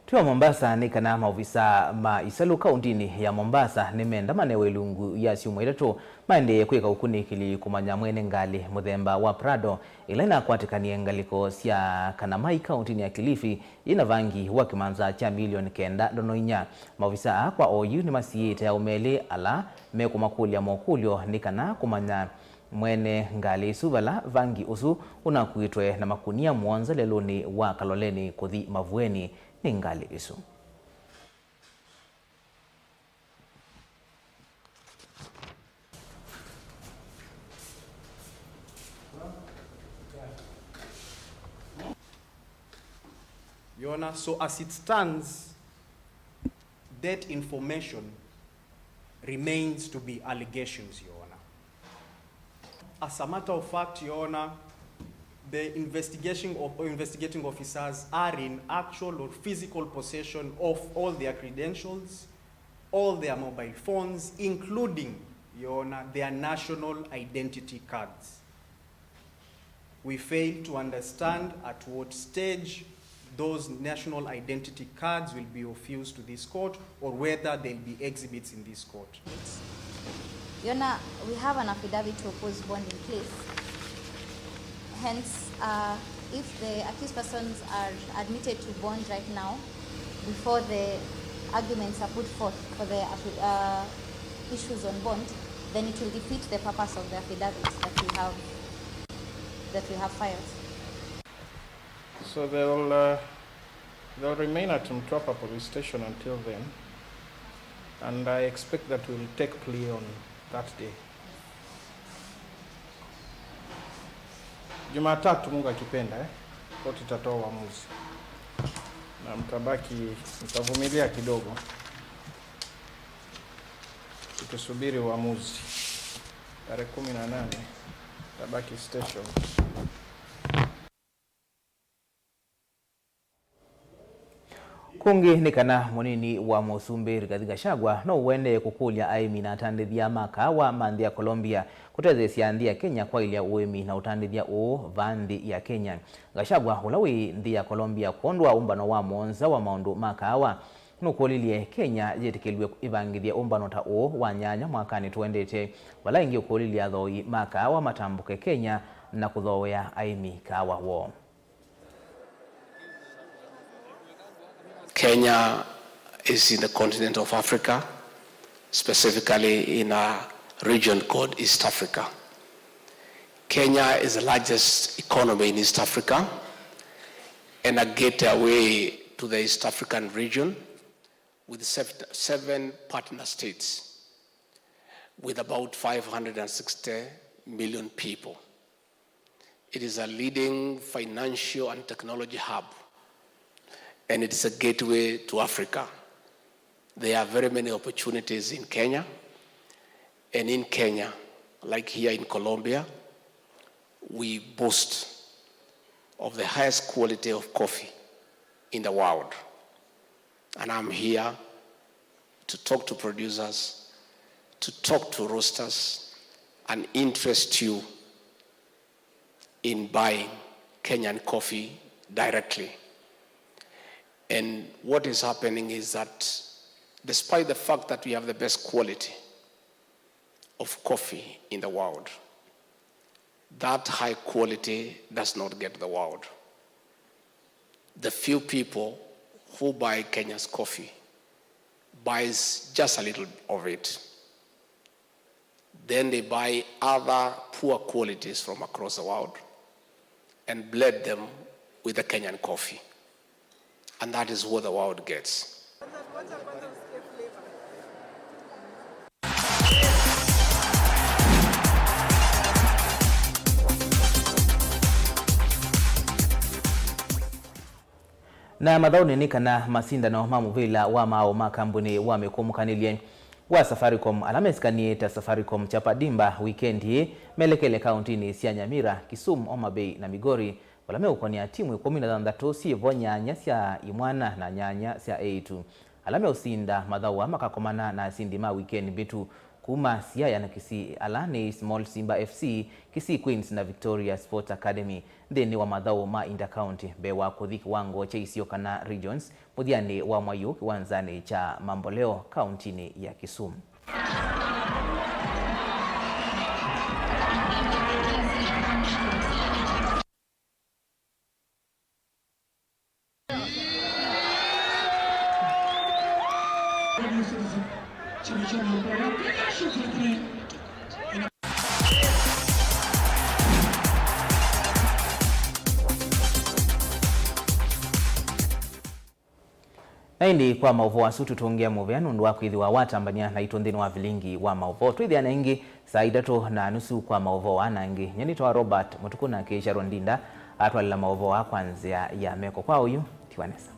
Tuwa Mombasa nikana maofisa ma isalu kaunti ya Mombasa nimenda manewe lungu ya siumwa ilato maende kweka ukunikili kumanya mwene ngali muthemba wa Prado ilena kwatikani ngaliko sia Kanamai kaunti ya Kilifi ina vangi wa kimanza cha milioni 9.4. Maofisa kwa OU ni masiyete ya umele ala mekumakuli ya mokulyo nikana kumanya mwene ngali suvala vangi usu unakuitwe na makunia mwanza leloni wa Kaloleni kuthi Mavueni ningali isu. Your Honor, so as it stands, that information remains to be allegations, Your Honor. As a matter of fact, Your Honor, the investigating officers are in actual or physical possession of all their credentials, all their mobile phones, including, Your Honor, their national identity cards. We fail to understand at what stage those national identity cards will be of use to this court or whether there will be exhibits in this court. Your Honor, we have an affidavit to oppose bond in place. Hence, if the accused persons are admitted to bond right now, before the arguments are put forth for the issues on bond, then it will defeat the purpose of the affidavits that we have filed. So they'll remain at Mtwapa police station until then, and I expect that we'll take plea on that day. Jumatatu Mungu akipenda, koti itatoa uamuzi. Na mtavumilia kidogo. Tukisubiri uamuzi. Tarehe 18 tabaki station. Kungi nikana munini wa Musumbi Rigathi Gachagua no uende kukulia aimi na atandithia maka wa mandhi ya Colombia kutethesia nthi ya Kenya kwa ilia uemi na utandithia vanthi ya Kenya. Gachagua ulawi nthi ya Colombia kondwa umbano wa monza wa maundu maka wa nukulilie Kenya yetikilwe ivangithia umbano ta wa nyanya mwakani tuendete wala ingi ukulilia thoi maka wa matambuke Kenya na kuthowea aimi kawa wo. Kenya is in the continent of Africa, specifically in a region called East Africa. Kenya is the largest economy in East Africa and a gateway to the East African region with 7 partner states with about 560 million people. It is a leading financial and technology hub, and it's a gateway to Africa. There are very many opportunities in Kenya, and in Kenya, like here in Colombia, we boast of the highest quality of coffee in the world. And I'm here to talk to producers, to talk to roasters, and interest you in buying Kenyan coffee directly. And what is happening is that despite the fact that we have the best quality of coffee in the world, that high quality does not get the world. The few people who buy Kenya's coffee buys just a little of it. Then they buy other poor qualities from across the world and blend them with the Kenyan coffee. And that is what the world gets. Na mathauni ni kana masindano ma muvila wa mao makambuni wamekumukanilye wa Safaricom alameskanie ta Safaricom chapadimba weekend hii melekele kauntini cia Nyamira, Kisumu, Homa Bay na Migori balame ukonia timu 16 sievo nyanya cia imwana na nyanya cia A2 alame usinda madhawa makakomana na sindima weekend bitu kuma Siaya na Kisii alani Small Simba FC, Kisii Queens na Victoria Sports Academy ndeni wa madhao ma Inter County bewa kuthiki wango cha Isioka na Regions mudhiani wa Mwayu kiwanzani cha Mamboleo kauntini ya Kisumu. Naindi kwa Mauvoo asutu tuongea muveanu ndu wako ithiwa watambania na itondhini wa Vilingi wa Mauvoo twithia na ingi saa 3:30 kwa Mauvoo wanangi nyanitwa Robert MUTUKU na Sharon Ndinda atwalila Mauvoo wa kwanzia ya meko kwa uyu Tiwanesa.